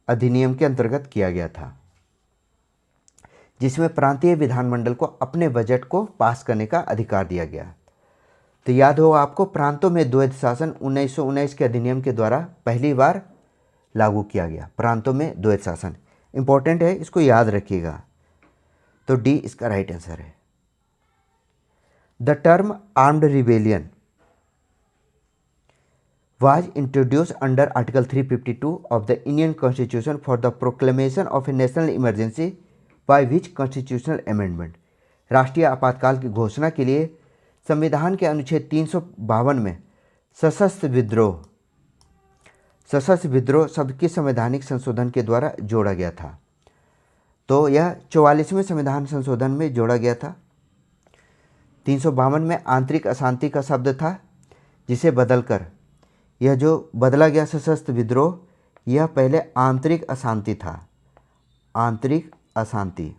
अधिनियम के अंतर्गत किया गया था, जिसमें प्रांतीय विधानमंडल को अपने बजट को पास करने का अधिकार दिया गया। तो याद होगा आपको, प्रांतों में द्वैध शासन 1919 के अधिनियम के द्वारा पहली बार लागू किया गया। प्रांतों में द्वैध शासन इंपॉर्टेंट है, इसको याद रखिएगा। तो डी इसका राइट आंसर है। The term armed rebellion was introduced under Article 352 of the Indian Constitution for the proclamation of a national emergency by which constitutional amendment? राष्ट्रीय आपातकाल की घोषणा के लिए संविधान के अनुच्छेद 352 में सशस्त्र विद्रोह शब्द के संवैधानिक संशोधन के द्वारा जोड़ा गया था। तो यह 44वें संविधान संशोधन में जोड़ा गया था। 352 में आंतरिक अशांति का शब्द था, जिसे बदलकर यह जो बदला गया सशस्त्र विद्रोह, यह पहले आंतरिक अशांति था, आंतरिक अशांति।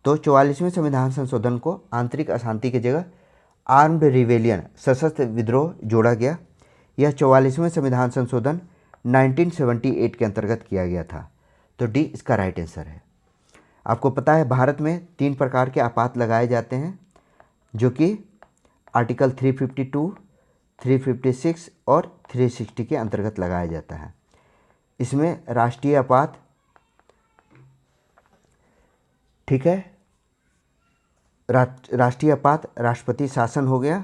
तो 44वें संविधान संशोधन को आंतरिक अशांति की जगह आर्म्ड रिवेलियन सशस्त्र विद्रोह जोड़ा गया। यह 44वें संविधान संशोधन 1978 के अंतर्गत किया गया था। तो डी इसका राइट आंसर है। आपको पता है भारत में 3 प्रकार के आपात लगाए जाते हैं, जो कि आर्टिकल 352, 356 और 360 के अंतर्गत लगाया जाता है। इसमें राष्ट्रीय आपात, ठीक है, राष्ट्रीय आपात राष्ट्रपति शासन हो गया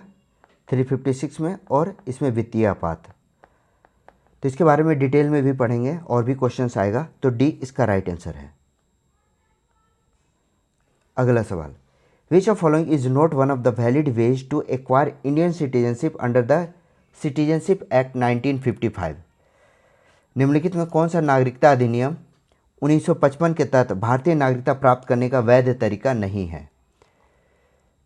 356 में, और इसमें वित्तीय आपात। तो इसके बारे में डिटेल में भी पढ़ेंगे और भी क्वेश्चंस आएगा। तो डी इसका राइट आंसर है। अगला सवाल, Which of following is not one of the valid ways to acquire Indian citizenship under the Citizenship Act 1955? निम्नलिखित में कौन सा नागरिकता अधिनियम 1955 के तहत भारतीय नागरिकता प्राप्त करने का वैध तरीका नहीं है?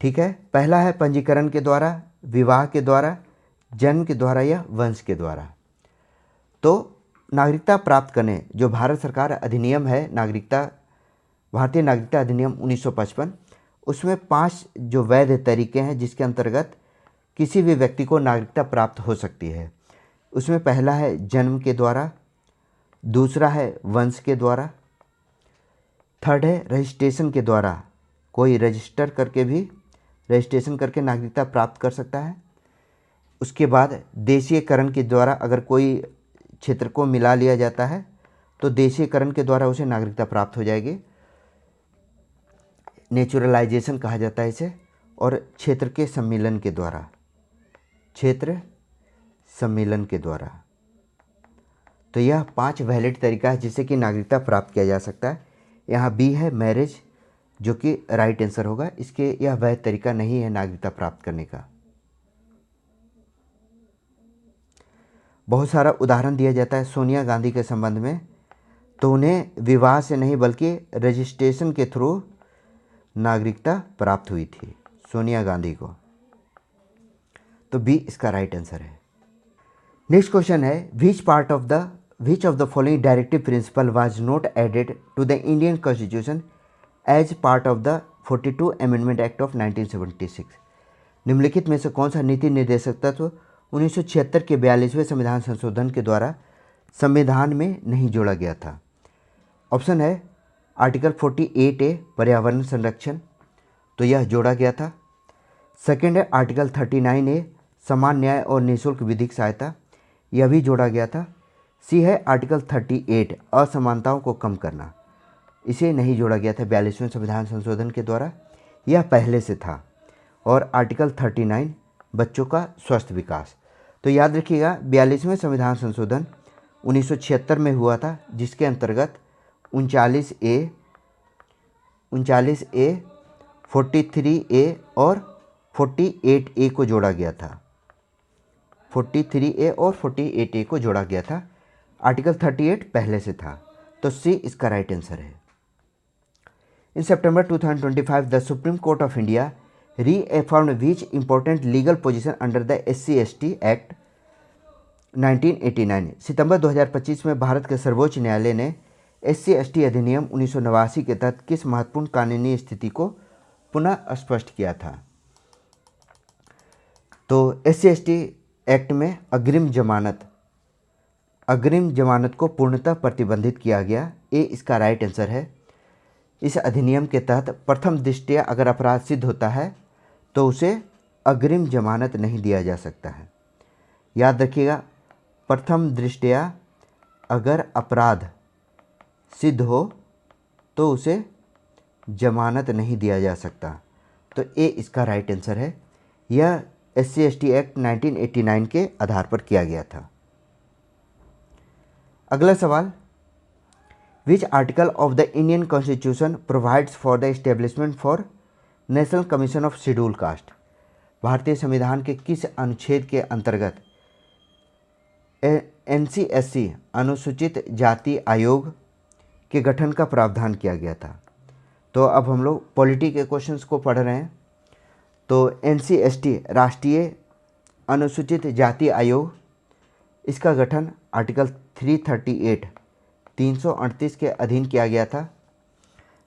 ठीक है, पहला है पंजीकरण के द्वारा, विवाह के द्वारा, जन्म के द्वारा या वंश के द्वारा। तो नागरिकता प्राप्त करने जो भारत सरकार अधिनियम है, भारतीय नागरिकता अधिनियम 1955, उसमें 5 जो वैध तरीके हैं जिसके अंतर्गत किसी भी व्यक्ति को नागरिकता प्राप्त हो सकती है। उसमें पहला है जन्म के द्वारा, दूसरा है वंश के द्वारा, थर्ड है रजिस्ट्रेशन के द्वारा, कोई रजिस्ट्रेशन करके नागरिकता प्राप्त कर सकता है। उसके बाद देशीयकरण के द्वारा, अगर कोई क्षेत्र को मिला लिया जाता है तो देशीयकरण के द्वारा उसे नागरिकता प्राप्त हो जाएगी, नेचुरलाइजेशन कहा जाता है इसे। और क्षेत्र सम्मिलन के द्वारा। तो यह 5 वैलिड तरीका है जिससे कि नागरिकता प्राप्त किया जा सकता है। यहाँ बी है मैरिज, जो कि राइट आंसर होगा। इसके यह वैध तरीका नहीं है नागरिकता प्राप्त करने का। बहुत सारा उदाहरण दिया जाता है सोनिया गांधी के संबंध में, तो उन्हें विवाह से नहीं बल्कि रजिस्ट्रेशन के थ्रू नागरिकता प्राप्त हुई थी सोनिया गांधी को। तो बी इसका राइट आंसर है। नेक्स्ट क्वेश्चन है, which part of the which of the following directive principle was not added to the Indian constitution as part of the 42 amendment act of 1976? निम्नलिखित में से कौन सा नीति निर्देशक तत्व 1976 के 42वें संविधान संशोधन के द्वारा संविधान में नहीं जोड़ा गया था? ऑप्शन है आर्टिकल 48A पर्यावरण संरक्षण, तो यह जोड़ा गया था। सेकंड है आर्टिकल 39A समान न्याय और निःशुल्क विधिक सहायता, यह भी जोड़ा गया था। सी है आर्टिकल 38 असमानताओं को कम करना, इसे नहीं जोड़ा गया था 42वें संविधान संशोधन के द्वारा, यह पहले से था। और आर्टिकल 39 बच्चों का स्वस्थ विकास। तो याद रखिएगा 42वें संविधान संशोधन 1976 में हुआ था, जिसके अंतर्गत 39A, 43A और 48A को जोड़ा गया था। 43A और 48A को जोड़ा गया था। आर्टिकल 38 पहले से था, तो सी इसका राइट आंसर है। इन सितंबर 2025 the supreme court of India reaffirmed which important legal position under the SC/ST Act 1989? सितंबर 2025 में भारत के सर्वोच्च न्यायालय ने SC/ST अधिनियम 1989 के तहत किस महत्वपूर्ण कानूनी स्थिति को पुनः स्पष्ट किया था? तो SC/ST एक्ट में अग्रिम जमानत को पूर्णतः प्रतिबंधित किया गया। ए इसका राइट आंसर है। इस अधिनियम के तहत प्रथम दृष्टया अगर अपराध सिद्ध होता है तो उसे अग्रिम जमानत नहीं दिया जा सकता है। याद रखिएगा, प्रथम दृष्टया अगर अपराध सिद्ध हो तो उसे जमानत नहीं दिया जा सकता, तो ए इसका राइट आंसर है। यह SC/ST एक्ट 1989 के आधार पर किया गया था। अगला सवाल, which article of the Indian constitution provides for the establishment for national commission of schedule caste? भारतीय संविधान के किस अनुच्छेद के अंतर्गत NCSC अनुसूचित जाति आयोग के गठन का प्रावधान किया गया था? तो अब हम लोग पॉलिटी के क्वेश्चंस को पढ़ रहे हैं। तो NCST राष्ट्रीय अनुसूचित जाति आयोग, इसका गठन आर्टिकल 338 के अधीन किया गया था।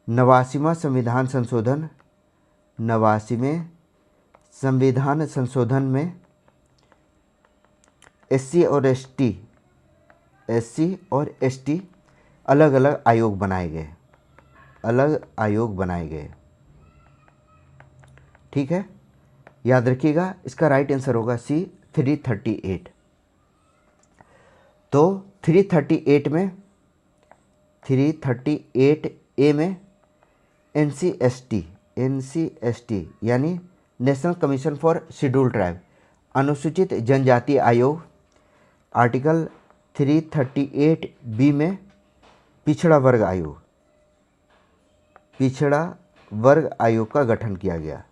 89वां संविधान संशोधन में SC और ST अलग अलग आयोग बनाए गए। ठीक है, याद रखिएगा, इसका राइट आंसर होगा सी 338। तो 338A में NCST यानी national commission for schedule tribe अनुसूचित जनजाति आयोग, आर्टिकल 338B में पिछड़ा वर्ग आयोग का गठन किया गया।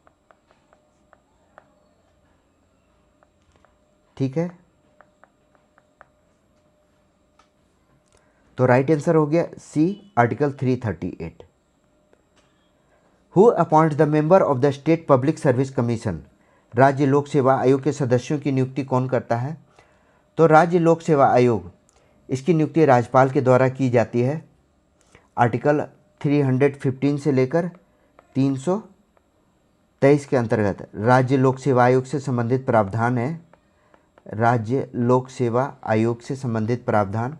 ठीक है, तो राइट आंसर हो गया C article 338। Who appoint the member of the state public service commission? राज्य लोक सेवा आयोग के सदस्यों की नियुक्ति कौन करता है? तो राज्य लोक सेवा आयोग, इसकी नियुक्ति राज्यपाल के द्वारा की जाती है। आर्टिकल 315 से लेकर 323 के अंतर्गत राज्य लोक सेवा आयोग से संबंधित प्रावधान है। राज्य लोक सेवा आयोग से संबंधित प्रावधान,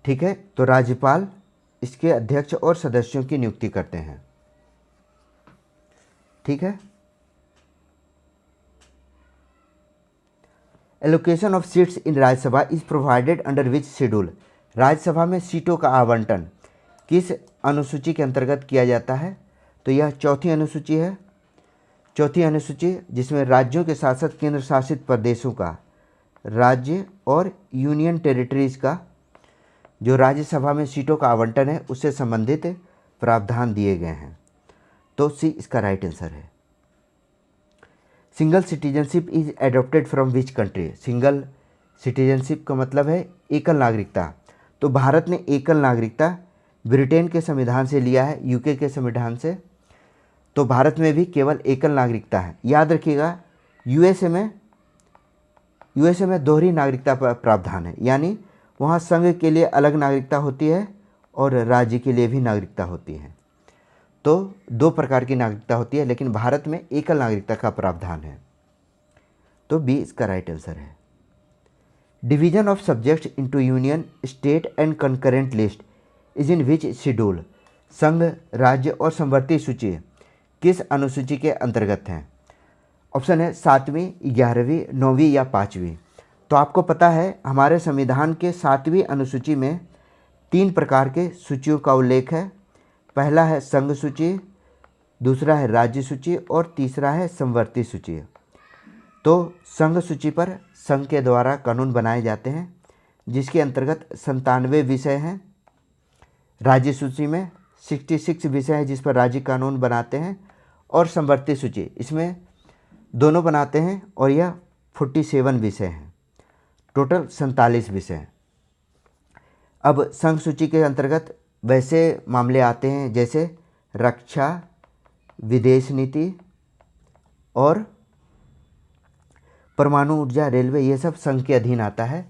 ठीक है। तो राज्यपाल इसके अध्यक्ष और सदस्यों की नियुक्ति करते हैं। ठीक है। Allocation of seats in Rajya Sabha is provided under which schedule? Rajya Sabha में सीटों का आवंटन किस अनुसूची के अंतर्गत किया जाता है? तो यह चौथी अनुसूची है। चौथी अनुसूची जिसमें राज्यों के साथ साथ केंद्र शासित प्रदेशों का, राज्य और यूनियन टेरिटरीज का जो राज्यसभा में सीटों का आवंटन है उससे संबंधित प्रावधान दिए गए हैं। तो सी इसका राइट आंसर है। Single citizenship is adopted from which country? Single citizenship का मतलब है एकल नागरिकता। तो भारत ने एकल नागरिकता ब्रिटेन के संविधान से लिया है, यूके के संविधान से। तो भारत में भी केवल एकल नागरिकता है। याद रखिएगा, यूएसए में यूएसए में दोहरी नागरिकता प्रावधान है, यानी वहाँ संघ के लिए अलग नागरिकता होती है और राज्य के लिए भी नागरिकता होती है। तो दो प्रकार की नागरिकता होती है, लेकिन भारत में एकल नागरिकता का प्रावधान है। तो बी इसका राइट आंसर है। Division of subjects into union, state and concurrent list is in which schedule? संघ, राज्य और समवर्ती सूची किस अनुसूची के अंतर्गत हैं? ऑप्शन है 7वीं, 11वीं, 9वीं या 5वीं। तो आपको पता है हमारे संविधान के 7वीं अनुसूची में 3 प्रकार के सूचियों का उल्लेख है। पहला है संघ सूची, दूसरा है राज्य सूची और तीसरा है समवर्ती सूची। तो संघ सूची पर संघ के द्वारा कानून बनाए जाते हैं, जिसके अंतर्गत 97 विषय हैं। राज्य सूची में 66 विषय हैं जिस पर राज्य कानून बनाते हैं, और समवर्ती सूची इसमें दोनों बनाते हैं और यह 47 विषय हैं। टोटल 47 विषय हैं। अब संघ सूची के अंतर्गत वैसे मामले आते हैं जैसे रक्षा, विदेश नीति और परमाणु ऊर्जा, रेलवे, ये सब संघ के अधीन आता है।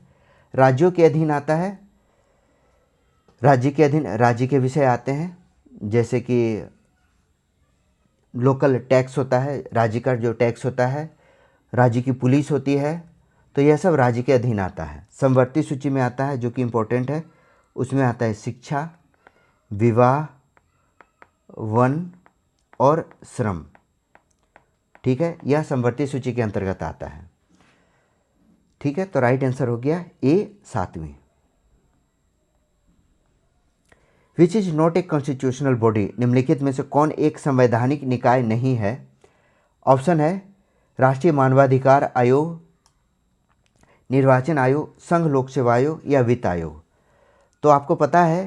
राज्यों के अधीन आता है, राज्य के अधीन राज्य के विषय आते हैं, जैसे कि लोकल टैक्स होता है, राज्य का जो टैक्स होता है, राज्य की पुलिस होती है, तो यह सब राज्य के अधीन आता है। समवर्ती सूची में आता है जो कि इम्पोर्टेंट है, उसमें आता है शिक्षा, विवाह, वन और श्रम। ठीक है, यह समवर्ती सूची के अंतर्गत आता है। ठीक है, तो राइट आंसर हो गया ए 7वीं। Which is not a constitutional body? निम्नलिखित में से कौन एक संवैधानिक निकाय नहीं है? ऑप्शन है राष्ट्रीय मानवाधिकार आयोग, निर्वाचन आयोग, संघ लोक सेवा आयोग या वित्त आयोग। तो आपको पता है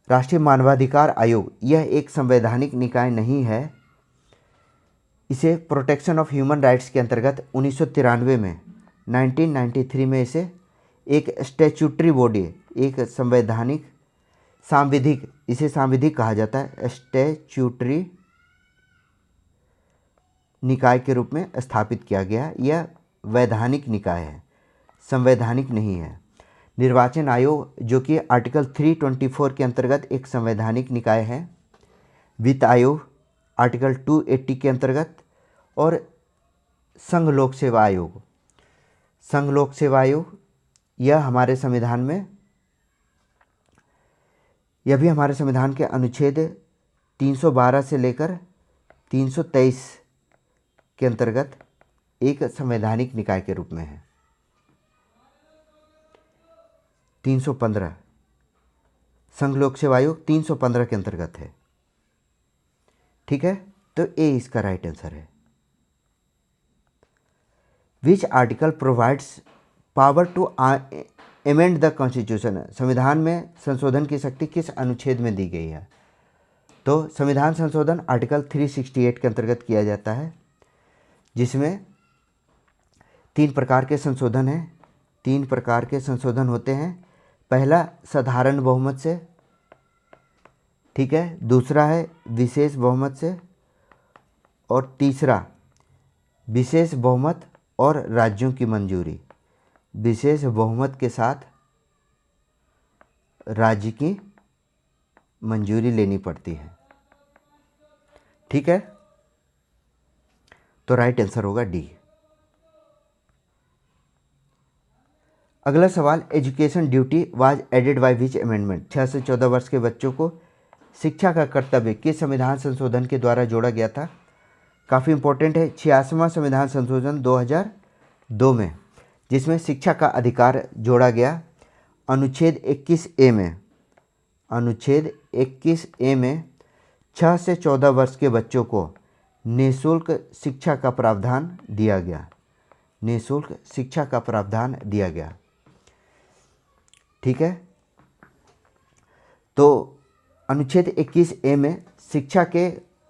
राष्ट्रीय मानवाधिकार आयोग यह एक संवैधानिक निकाय नहीं है। इसे प्रोटेक्शन ऑफ ह्यूमन राइट्स के अंतर्गत 1993 में 1993 में इसे एक स्टैट्यूटरी बॉडी, एक संवैधानिक सांविधिक, इसे सांविधिक कहा जाता है, स्टैट्यूटरी निकाय के रूप में स्थापित किया गया। यह वैधानिक निकाय है, संवैधानिक नहीं है। निर्वाचन आयोग जो कि आर्टिकल 324 के अंतर्गत एक संवैधानिक निकाय है। वित्त आयोग आर्टिकल 280 के अंतर्गत, और संघ लोक सेवा आयोग, संघ लोक सेवा आयोग यह हमारे संविधान में, यह भी हमारे संविधान के अनुच्छेद 312 से लेकर 323 के अंतर्गत एक संवैधानिक निकाय के रूप में है। 315 संघ लोक सेवा आयोग 315 के अंतर्गत है। ठीक है, तो ए इसका राइट आंसर है। Which article provides power to amend the constitution? संविधान में संशोधन की शक्ति किस अनुच्छेद में दी गई है? तो संविधान संशोधन आर्टिकल 368 के अंतर्गत किया जाता है, जिसमें 3 प्रकार के संशोधन हैं। 3 प्रकार के संशोधन होते हैं। पहला साधारण बहुमत से, ठीक है, दूसरा है विशेष बहुमत से, और तीसरा विशेष बहुमत और राज्यों की मंजूरी। विशेष बहुमत के साथ राज्य की मंजूरी लेनी पड़ती है। ठीक है, तो राइट आंसर होगा डी। अगला सवाल, education duty was added by which amendment? 6 से 14 वर्ष के बच्चों को शिक्षा का कर्तव्य किस संविधान संशोधन के द्वारा जोड़ा गया था? काफ़ी इंपॉर्टेंट है। 86वां संविधान संशोधन 2002 में, जिसमें शिक्षा का अधिकार जोड़ा गया। अनुच्छेद 21A में, अनुच्छेद 21A में 6 से 14 वर्ष के बच्चों को निःशुल्क शिक्षा का प्रावधान दिया गया। निःशुल्क शिक्षा का प्रावधान दिया गया। ठीक है, तो अनुच्छेद 21A में शिक्षा के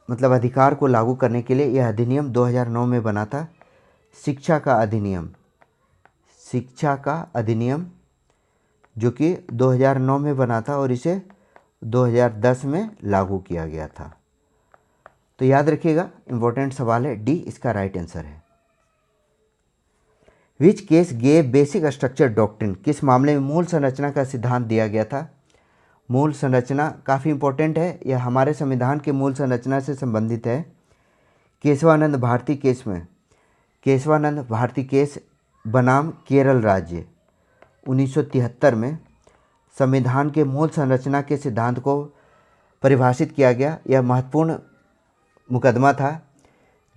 मतलब अधिकार को लागू करने के लिए यह अधिनियम 2009 में बना था। शिक्षा का अधिनियम, शिक्षा का अधिनियम जो कि 2009 में बना था और इसे 2010 में लागू किया गया था। तो याद रखिएगा, इम्पोर्टेंट सवाल है, डी इसका राइट आंसर है। Which case gave basic structure doctrine, किस मामले में मूल संरचना का सिद्धांत दिया गया था। मूल संरचना काफ़ी इंपॉर्टेंट है, यह हमारे संविधान के मूल संरचना से संबंधित है। केशवानंद भारती केस में, केशवानंद भारती केस बनाम केरल राज्य 1973 में संविधान के मूल संरचना के सिद्धांत को परिभाषित किया गया। यह महत्वपूर्ण मुकदमा था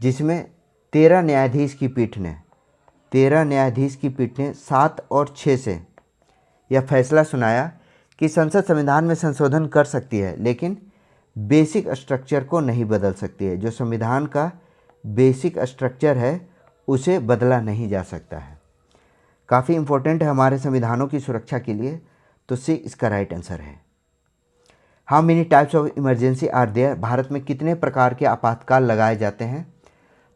जिसमें 13 न्यायाधीश की पीठ ने 7 और 6 से यह फैसला सुनाया कि संसद संविधान में संशोधन कर सकती है लेकिन बेसिक स्ट्रक्चर को नहीं बदल सकती है। जो संविधान का बेसिक स्ट्रक्चर है उसे बदला नहीं जा सकता है। काफ़ी इम्पोर्टेंट है हमारे संविधानों की सुरक्षा के लिए, तो सी इसका राइट आंसर है। How many types of emergency are there, Bharat में कितने प्रकार के आपातकाल लगाए जाते हैं।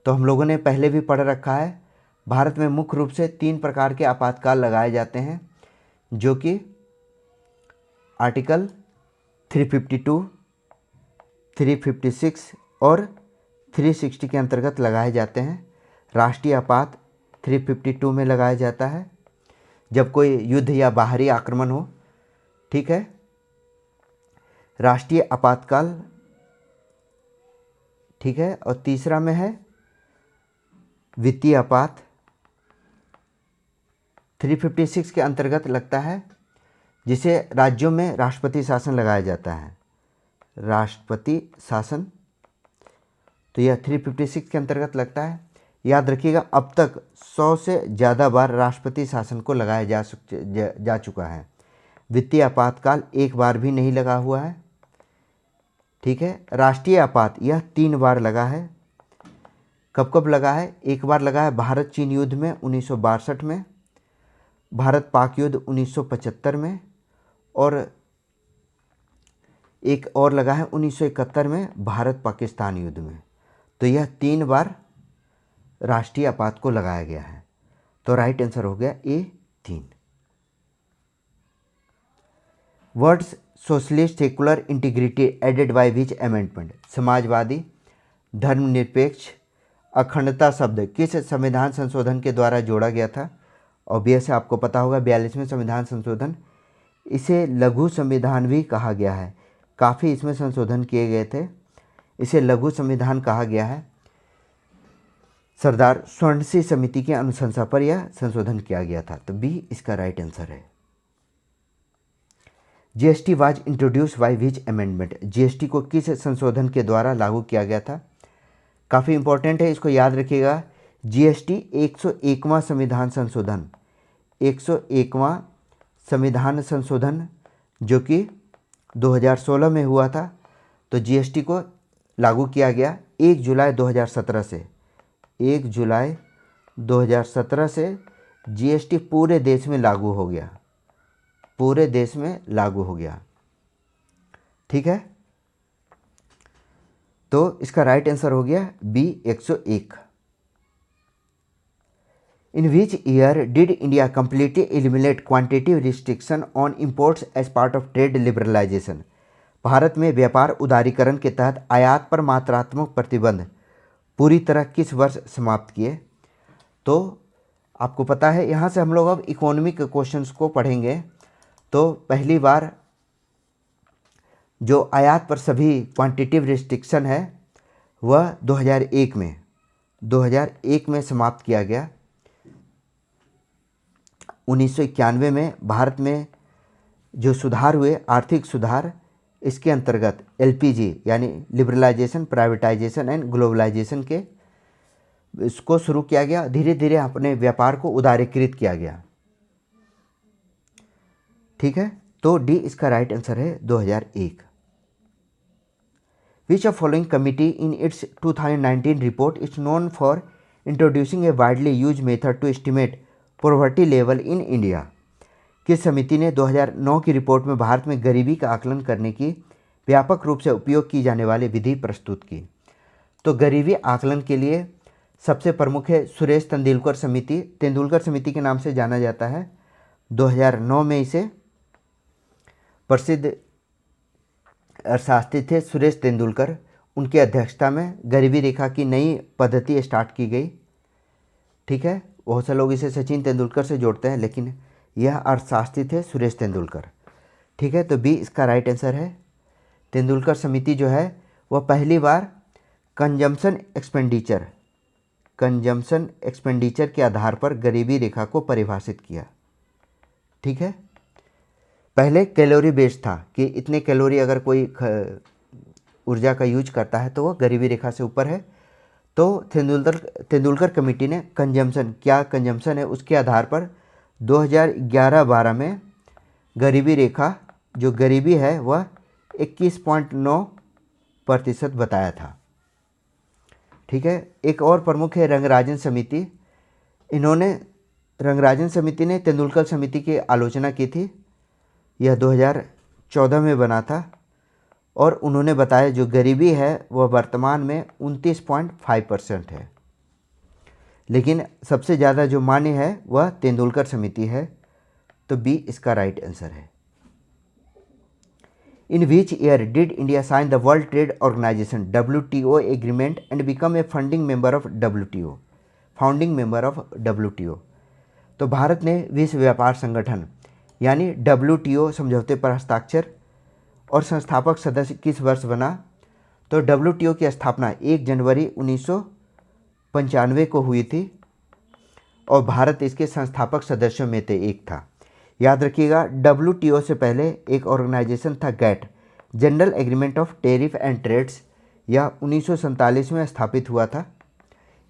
तो हम लोगों ने पहले भी पढ़ रखा है, भारत में मुख्य रूप से 3 प्रकार के आपातकाल लगाए जाते हैं जो कि आर्टिकल 352, 356 और 360 के अंतर्गत लगाए जाते हैं। राष्ट्रीय आपात 352 में लगाया जाता है जब कोई युद्ध या बाहरी आक्रमण हो, ठीक है। राष्ट्रीय आपातकाल, ठीक है। और तीसरा में है वित्तीय आपात, 356 के अंतर्गत लगता है जिसे राज्यों में राष्ट्रपति शासन लगाया जाता है। राष्ट्रपति शासन, तो यह 356 के अंतर्गत लगता है। याद रखिएगा, अब तक 100 से ज़्यादा बार राष्ट्रपति शासन को लगाया जा चुका है। वित्तीय आपातकाल एक बार भी नहीं लगा हुआ है, ठीक है। राष्ट्रीय आपात यह 3 बार लगा है। कब कब लगा है? एक बार लगा है भारत चीन युद्ध में 1962 में, भारत पाक युद्ध 1975 में, और एक और लगा है 1971 में भारत पाकिस्तान युद्ध में। तो यह 3 बार राष्ट्रीय आपात को लगाया गया है। तो राइट आंसर हो गया A 3। Words socialist secular integrity added by which amendment, समाजवादी, धर्मनिरपेक्ष, अखंडता शब्द किस संविधान संशोधन के द्वारा जोड़ा गया था। ऑब्वियस है, आपको पता होगा 42वें संविधान संशोधन। इसे लघु संविधान भी कहा गया है, काफ़ी इसमें संशोधन किए गए थे। इसे लघु संविधान कहा गया है। सरदार स्वर्ण सिंह समिति की अनुशंसा पर यह संशोधन किया गया था। तो बी इसका राइट आंसर है। GST was introduce by which amendment, GST को किस संशोधन के द्वारा लागू किया गया था। काफ़ी इंपॉर्टेंट है, इसको याद रखिएगा। जीएसटी 101वां संविधान संशोधन, 101वां संविधान संशोधन जो कि 2016 में हुआ था। तो जीएसटी को लागू किया गया 1 जुलाई 2017 से। 1 जुलाई 2017 से जीएसटी पूरे देश में लागू हो गया, पूरे देश में लागू हो गया, ठीक है। तो इसका राइट आंसर हो गया B 101। In which year did India completely eliminate quantitative restriction on imports as part of trade liberalisation, Bharat में व्यापार उदारीकरण के तहत आयात पर मात्रात्मक प्रतिबंध पूरी तरह किस वर्ष समाप्त किए। तो आपको पता है, यहाँ से हम लोग अब इकोनॉमिक क्वेश्चंस को पढ़ेंगे। तो पहली बार जो आयात पर सभी क्वांटिटेटिव रिस्ट्रिक्शन है वह 2001 में समाप्त किया गया। 1991 में भारत में जो सुधार हुए, आर्थिक सुधार, इसके अंतर्गत एलपीजी यानी लिबरलाइजेशन, प्राइवेटाइजेशन एंड ग्लोबलाइजेशन के इसको शुरू किया गया। धीरे धीरे अपने व्यापार को उदारीकृत किया गया, ठीक है। तो डी इसका राइट आंसर है 2001। Which of following committee in its 2019 report is known for introducing a widely used method to estimate poverty level in India? किस समिति ने 2009 की रिपोर्ट में भारत में गरीबी का आकलन करने की व्यापक रूप से उपयोग की जाने वाली विधि प्रस्तुत की। तो गरीबी आकलन के लिए सबसे प्रमुख है सुरेश तेंदुलकर समिति, तेंदुलकर समिति के नाम से जाना जाता है। 2009 में इसे प्रसिद्ध अर्थशास्त्री थे सुरेश तेंदुलकर, उनकी अध्यक्षता में गरीबी रेखा की नई पद्धति स्टार्ट की गई, ठीक है। बहुत से लोग इसे सचिन तेंदुलकर से जोड़ते हैं, लेकिन यह अर्थशास्त्री थे सुरेश तेंदुलकर। ठीक है, तो बी इसका राइट आंसर है। तेंदुलकर समिति जो है वह पहली बार कंजम्पशन एक्सपेंडिचर के आधार पर गरीबी रेखा को परिभाषित किया। ठीक है, पहले कैलोरी बेस्ड था कि इतने कैलोरी अगर कोई ऊर्जा का यूज करता है तो वह गरीबी रेखा से ऊपर है। तो तेंदुलकर कमेटी ने कंजम्पशन है उसके आधार पर 2011-12 में गरीबी रेखा जो गरीबी है वह 21.9% बताया था। ठीक है, एक और प्रमुख है रंगराजन समिति। रंगराजन समिति ने तेंदुलकर समिति की आलोचना की थी। यह 2014 में बना था और उन्होंने बताया जो गरीबी है वह वर्तमान में 29.5% है, लेकिन सबसे ज़्यादा जो मान्य है वह तेंदुलकर समिति है। तो बी इसका राइट आंसर है। In which year did India sign the world trade organisation WTO agreement and become a founding member of WTO? तो भारत ने विश्व व्यापार संगठन यानी WTO समझौते पर हस्ताक्षर और संस्थापक सदस्य किस वर्ष बना? तो WTO की स्थापना 1 जनवरी 1995 को हुई थी और भारत इसके संस्थापक सदस्यों में से एक था। याद रखिएगा, WTO से पहले एक ऑर्गेनाइजेशन था GATT, general agreement of tariff and trades. यह 1947 में स्थापित हुआ था।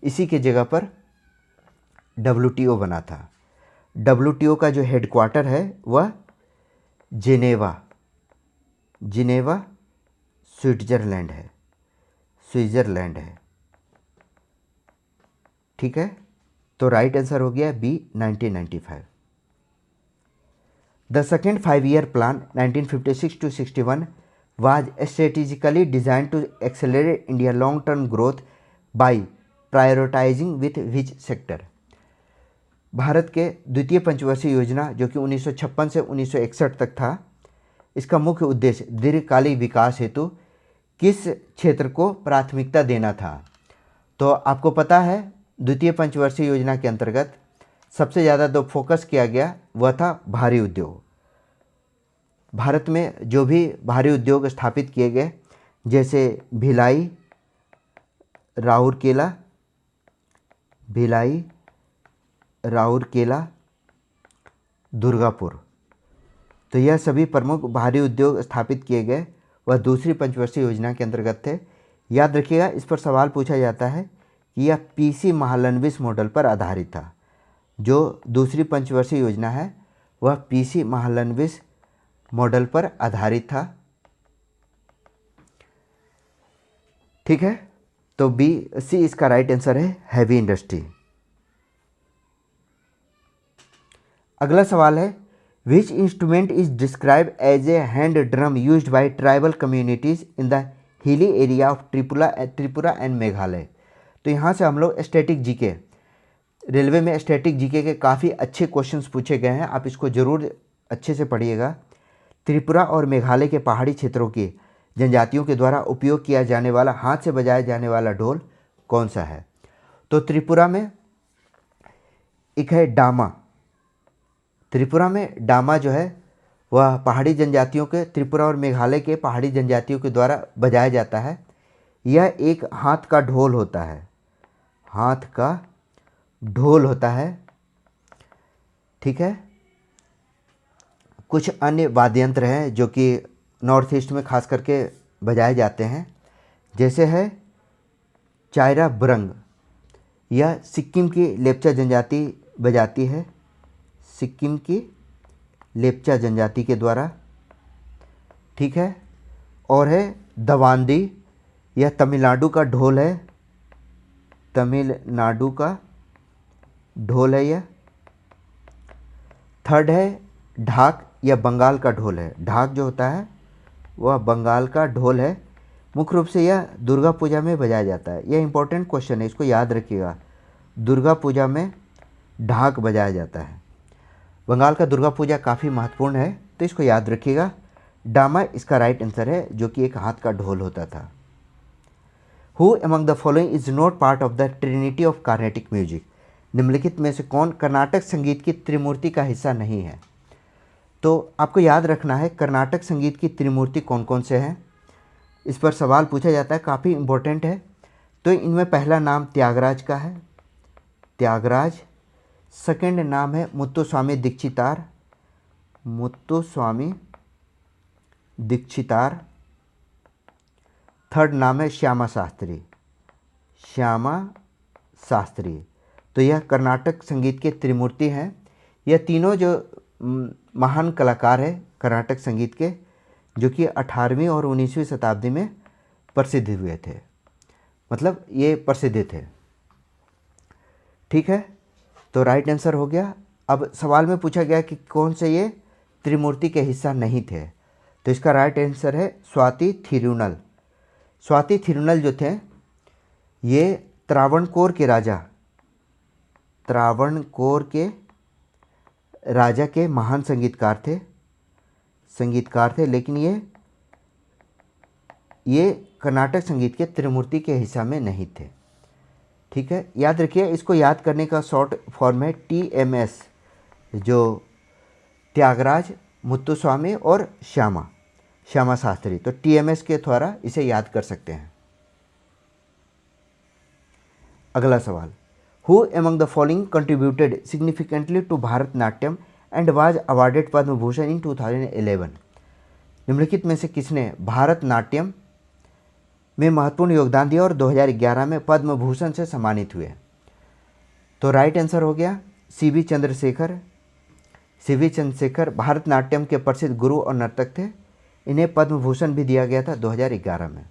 इसी की जगह पर WTO बना था। WTO का जो हेडक्वार्टर है वह जिनेवा स्विट्जरलैंड है। ठीक है, तो राइट आंसर हो गया B 1995। The second 5-year plan 1956 to 61 was strategically designed to accelerate India long-term growth by prioritizing with which sector? Bharat के द्वितीय पंचवर्षीय योजना जो कि 1956 से 1961 तक था, इसका मुख्य उद्देश्य दीर्घकालिक विकास हेतु किस क्षेत्र को प्राथमिकता देना था? तो आपको पता है द्वितीय पंचवर्षीय योजना के अंतर्गत सबसे ज़्यादा जो फोकस किया गया वह था भारी उद्योग। भारत में जो भी भारी उद्योग स्थापित किए गए जैसे भिलाई, राउरकेला, दुर्गापुर, तो यह सभी प्रमुख भारी उद्योग स्थापित किए गए वह दूसरी पंचवर्षीय योजना के अंतर्गत थे। याद रखिएगा, इस पर सवाल पूछा जाता है कि यह PC महालनबिस मॉडल पर आधारित था। जो दूसरी पंचवर्षीय योजना है वह PC महालनबिस मॉडल पर आधारित था। ठीक है, तो C इसका राइट आंसर है, हैवी इंडस्ट्री। अगला सवाल है, which instrument is describe as a hand drum used by tribal communities in the hilly area of Tripura and Meghalaya? तो यहाँ से हम लोग स्टैटिक जीके, रेलवे में स्टैटिक जीके के काफ़ी अच्छे क्वेश्चंस पूछे गए हैं, आप इसको ज़रूर अच्छे से पढ़िएगा। त्रिपुरा और मेघालय के पहाड़ी क्षेत्रों की जनजातियों के द्वारा उपयोग किया जाने वाला हाथ से बजाया जाने वाला ढोल कौन सा है? तो त्रिपुरा में एक है डामा। त्रिपुरा में डामा जो है वह पहाड़ी जनजातियों के, त्रिपुरा और मेघालय के पहाड़ी जनजातियों के द्वारा बजाया जाता है। यह एक हाथ का ढोल होता है, ठीक है। कुछ अन्य वाद्य यंत्र हैं जो कि नॉर्थ ईस्ट में खास करके बजाए जाते हैं, जैसे है चायरा ब्रंग। यह सिक्किम की लेप्चा जनजाति बजाती है, सिक्किम की लेप्चा जनजाति के द्वारा, ठीक है। और है दवांदी, यह तमिलनाडु का ढोल है, तमिलनाडु का ढोल है यह। थर्ड है ढाक, यह बंगाल का ढोल है। ढाक जो होता है वह बंगाल का ढोल है। मुख्य रूप से यह दुर्गा पूजा में बजाया जाता है। यह इंपॉर्टेंट क्वेश्चन है, इसको याद रखिएगा। दुर्गा पूजा में ढाक बजाया जाता है। बंगाल का दुर्गा पूजा काफ़ी महत्वपूर्ण है, तो इसको याद रखिएगा। डामा इसका राइट आंसर है, जो कि एक हाथ का ढोल होता था। Who among the following is not part of the Trinity of Carnatic music? निम्नलिखित में से कौन कर्नाटक संगीत की त्रिमूर्ति का हिस्सा नहीं है? तो आपको याद रखना है कर्नाटक संगीत की त्रिमूर्ति कौन कौन से हैं। इस पर सवाल पूछा जाता है, काफ़ी इम्पोर्टेंट है। तो इनमें पहला नाम त्यागराज का है, त्यागराज। सेकंड नाम है मुत्तुस्वामी दीक्षितार, मुत्तुस्वामी दीक्षितार। थर्ड नाम है श्यामा शास्त्री, श्यामा शास्त्री। तो यह कर्नाटक संगीत के त्रिमूर्ति हैं। यह तीनों जो महान कलाकार हैं कर्नाटक संगीत के, जो कि 18वीं और 19वीं शताब्दी में प्रसिद्ध हुए थे, मतलब ये प्रसिद्ध थे। ठीक है, तो राइट आंसर हो गया। अब सवाल में पूछा गया कि कौन से ये त्रिमूर्ति के हिस्सा नहीं थे, तो इसका राइट आंसर है स्वाति थिरुनल। स्वाति थिरुनल जो थे ये त्रावणकोर के राजा, त्रावणकोर के राजा के महान संगीतकार थे, लेकिन ये कर्नाटक संगीत के त्रिमूर्ति के हिस्सा में नहीं थे। ठीक है, याद रखिए, इसको याद करने का शॉर्ट फॉर्म है TMS, जो त्यागराज, मुत्तुस्वामी और श्यामा शास्त्री। तो TMS के द्वारा इसे याद कर सकते हैं। अगला सवाल, who among the following contributed significantly to Bharatanatyam and was awarded Padma Bhushan in 2011? निम्नलिखित में से किसने भारतनाट्यम में महत्वपूर्ण योगदान दिया और 2011 में पद्म भूषण से सम्मानित हुए? तो राइट आंसर हो गया CV चंद्रशेखर। CV चंद्रशेखर भारतनाट्यम के प्रसिद्ध गुरु और नर्तक थे। इन्हें पद्म भूषण भी दिया गया था 2011 में।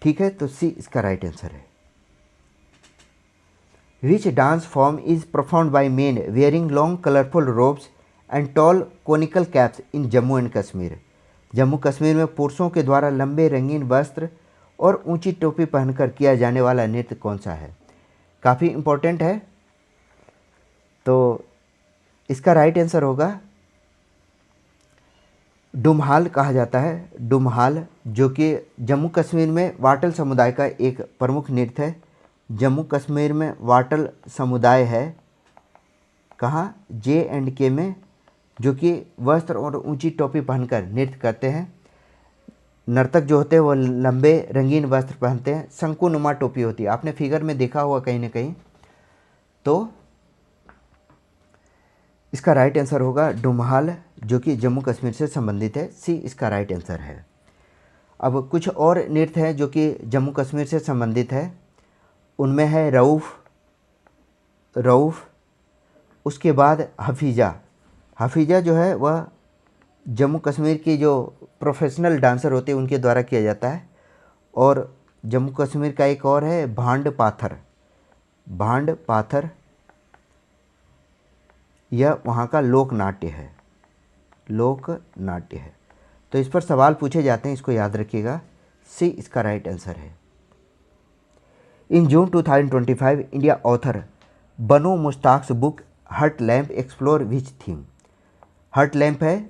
ठीक है, तो C इसका राइट आंसर है। Which dance form is performed by men wearing long colorful robes and tall conical caps in Jammu and Kashmir? Jammu Kashmir में पुरुषों के द्वारा लंबे रंगीन वस्त्र और ऊंची टोपी पहनकर किया जाने वाला नृत्य कौन सा है? काफ़ी इम्पोर्टेंट है, तो इसका राइट आंसर होगा डुमहाल कहा जाता है। डुमहाल, जो कि जम्मू कश्मीर में वाटल समुदाय का एक प्रमुख नृत्य है। जम्मू कश्मीर में वाटल समुदाय है, कहाँ? J&K में, जो कि वस्त्र और ऊंची टोपी पहनकर नृत्य करते हैं। नर्तक जो होते हैं वो लंबे रंगीन वस्त्र पहनते हैं, शंकुनुमा टोपी होती है, आपने फिगर में देखा हुआ कहीं ना कहीं। तो इसका राइट आंसर होगा डुमहाल, जो कि जम्मू कश्मीर से संबंधित है। C इसका राइट आंसर है। अब कुछ और नृत्य हैं जो कि जम्मू कश्मीर से संबंधित है। उनमें है रऊफ, उसके बाद हफीजा जो है वह जम्मू कश्मीर की जो प्रोफेशनल डांसर होते हैं उनके द्वारा किया जाता है। और जम्मू कश्मीर का एक और है भांड पाथर, यह वहाँ का लोक नाट्य है। तो इस पर सवाल पूछे जाते हैं, इसको याद रखिएगा। C इसका राइट आंसर है। इन जून 2025 इंडिया ऑथर बनु मुश्ताक्स बुक हर्ट लैम्प एक्सप्लोर विच थीम? हर्ट लैम्प है,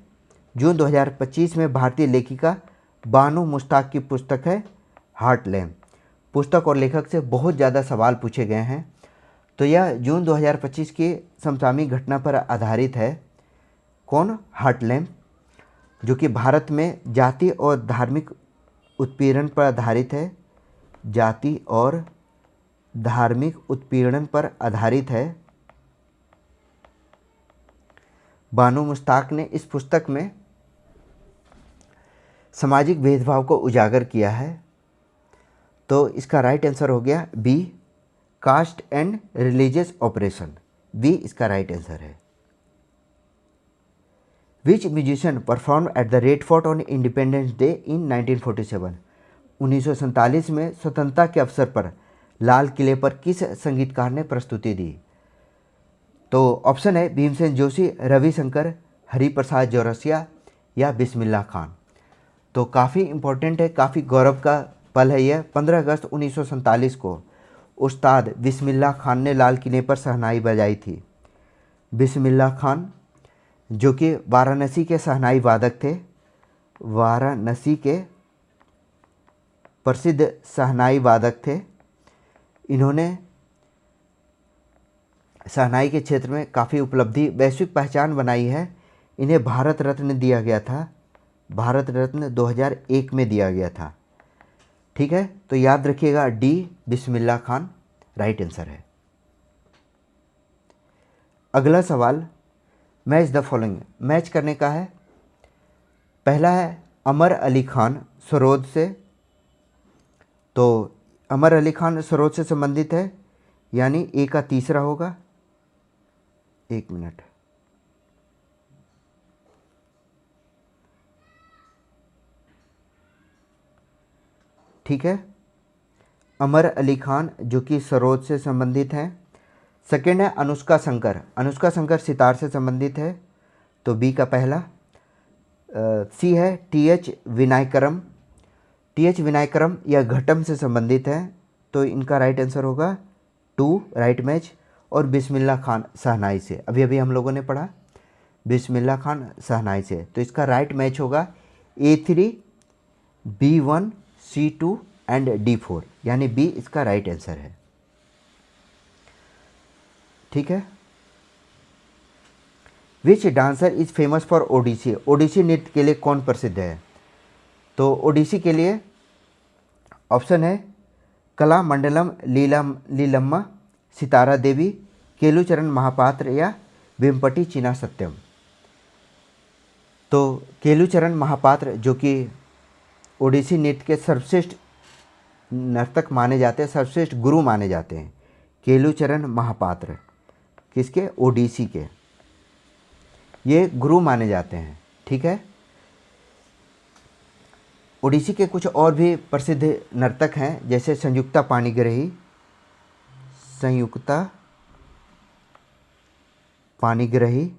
जून 2025 में भारतीय लेखिका बानु मुश्ताक की पुस्तक है हार्ट लैम्प। पुस्तक और लेखक से बहुत ज़्यादा सवाल पूछे गए हैं। तो यह जून 2025 की समसामयिक घटना पर आधारित है। कौन? हार्ट लैम्प, जो कि भारत में जाति और धार्मिक उत्पीड़न पर आधारित है। जाति और धार्मिक उत्पीड़न पर आधारित है। बानु मुश्ताक ने इस पुस्तक में सामाजिक भेदभाव को उजागर किया है। तो इसका राइट आंसर हो गया B, caste and religious operation. B इसका राइट आंसर है। Which musician perform at the Red Fort on Independence Day in 1947? 1947 में स्वतंत्रता के अवसर पर लाल किले पर किस संगीतकार ने प्रस्तुति दी? तो ऑप्शन है भीमसेन जोशी, रविशंकर, हरिप्रसाद चौरसिया या बिस्मिल्लाह खान। तो काफ़ी इम्पोर्टेंट है, काफ़ी गौरव का पल है यह। 15 अगस्त 1947 को उस्ताद बिस्मिल्लाह खान ने लाल किले पर शहनाई बजाई थी। बिस्मिल्लाह खान जो कि वाराणसी के शहनाई वादक थे, वाराणसी के प्रसिद्ध शहनाई वादक थे। इन्होंने शहनाई के क्षेत्र में काफ़ी उपलब्धि, वैश्विक पहचान बनाई है। इन्हें भारत रत्न दिया गया था, भारत रत्न 2001 में दिया गया था। ठीक है, तो याद रखिएगा D Bismillah Khan right answer है। अगला सवाल, मैच द फॉलोइंग, मैच करने का है। पहला है अमर अली खान सरोद से, तो अमर अली खान सरोद से संबंधित है, यानी ए का तीसरा होगा। एक मिनट, ठीक है, अमर अली खान जो कि सरोद से संबंधित हैं। सेकेंड है अनुष्का शंकर, अनुष्का शंकर सितार से संबंधित है, तो बी का पहला। सी है टी.एच. विनायकरम, टी.एच. विनायकरम या घटम से संबंधित है, तो इनका राइट आंसर होगा 2 राइट मैच। और बिस्मिल्लाह खान शहनाई से, अभी अभी हम लोगों ने पढ़ा बिस्मिल्लाह खान शहनाई से, तो इसका राइट मैच होगा A3, B1, C2 and D4, यानी बी इसका राइट आंसर है। ठीक है, which dancer is famous for Odissi, Odissi नृत्य के लिए कौन प्रसिद्ध है? तो ओडिसी के लिए ऑप्शन है कला मंडलम लीलम्मा, सितारा देवी, केलुचरण महापात्र या वेम्पटी चीना सत्यम। तो केलुचरण महापात्र जो कि ओडिसी नृत्य के सर्वश्रेष्ठ नर्तक माने जाते हैं, सर्वश्रेष्ठ गुरु माने जाते हैं, केलुचरण महापात्र, किसके? ओडिसी के, ये गुरु माने जाते हैं। ठीक है, ओडिसी के कुछ और भी प्रसिद्ध नर्तक हैं, जैसे संयुक्ता पाणिग्राही, संयुक्ता पाणिग्राही,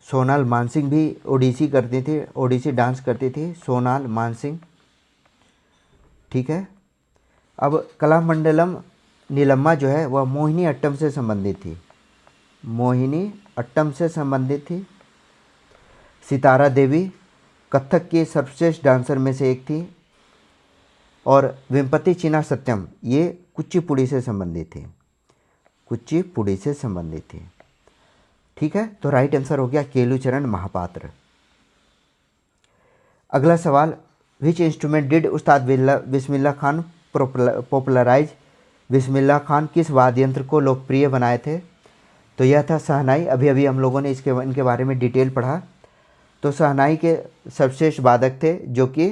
सोनाल मानसिंह भी ओडिसी करती थी, ओडिसी डांस करती थी, सोनाल मानसिंह। ठीक है, अब कलामंडलम नीलम्मा जो है वह मोहिनी अट्टम से संबंधित थी, मोहिनी अट्टम से संबंधित थी। सितारा देवी कथक के सर्वश्रेष्ठ डांसर में से एक थी, और वेम्पति चीना सत्यम ये कुचिपुड़ी से संबंधित थी, कुचिपुड़ी से संबंधित थी। ठीक है, तो राइट आंसर हो गया केलुचरण महापात्र। अगला सवाल, which instrument did Ustad Bismillah Khan popularise, Bismillah Khan किस वाद्य यंत्र को लोकप्रिय बनाए थे? तो यह था शहनाई। अभी अभी हम लोगों ने इनके बारे में डिटेल पढ़ा। तो शहनाई के सर्वश्रेष्ठ वादक थे, जो कि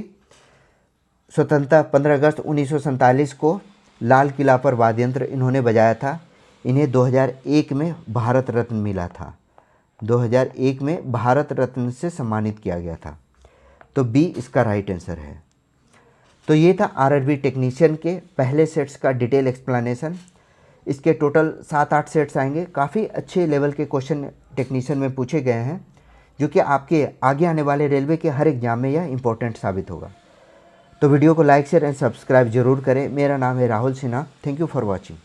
स्वतंत्रता 15 अगस्त 1947 को लाल किला पर वाद्य यंत्र इन्होंने बजाया था। इन्हें 2001 में भारत रत्न मिला था, 2001 में भारत रत्न से सम्मानित किया गया था, तो बी इसका राइट आंसर है। तो ये था आरआरबी टेक्नीशियन के पहले सेट्स का डिटेल एक्सप्लेनेशन। इसके टोटल 7-8 सेट्स आएंगे। काफ़ी अच्छे लेवल के क्वेश्चन टेक्नीशियन में पूछे गए हैं, जो कि आपके आगे आने वाले रेलवे के हर एग्जाम में यह इंपॉर्टेंट साबित होगा। तो वीडियो को लाइक शेयर एंड सब्सक्राइब जरूर करें। मेरा नाम है Rahul Sinha. Thank you for watching.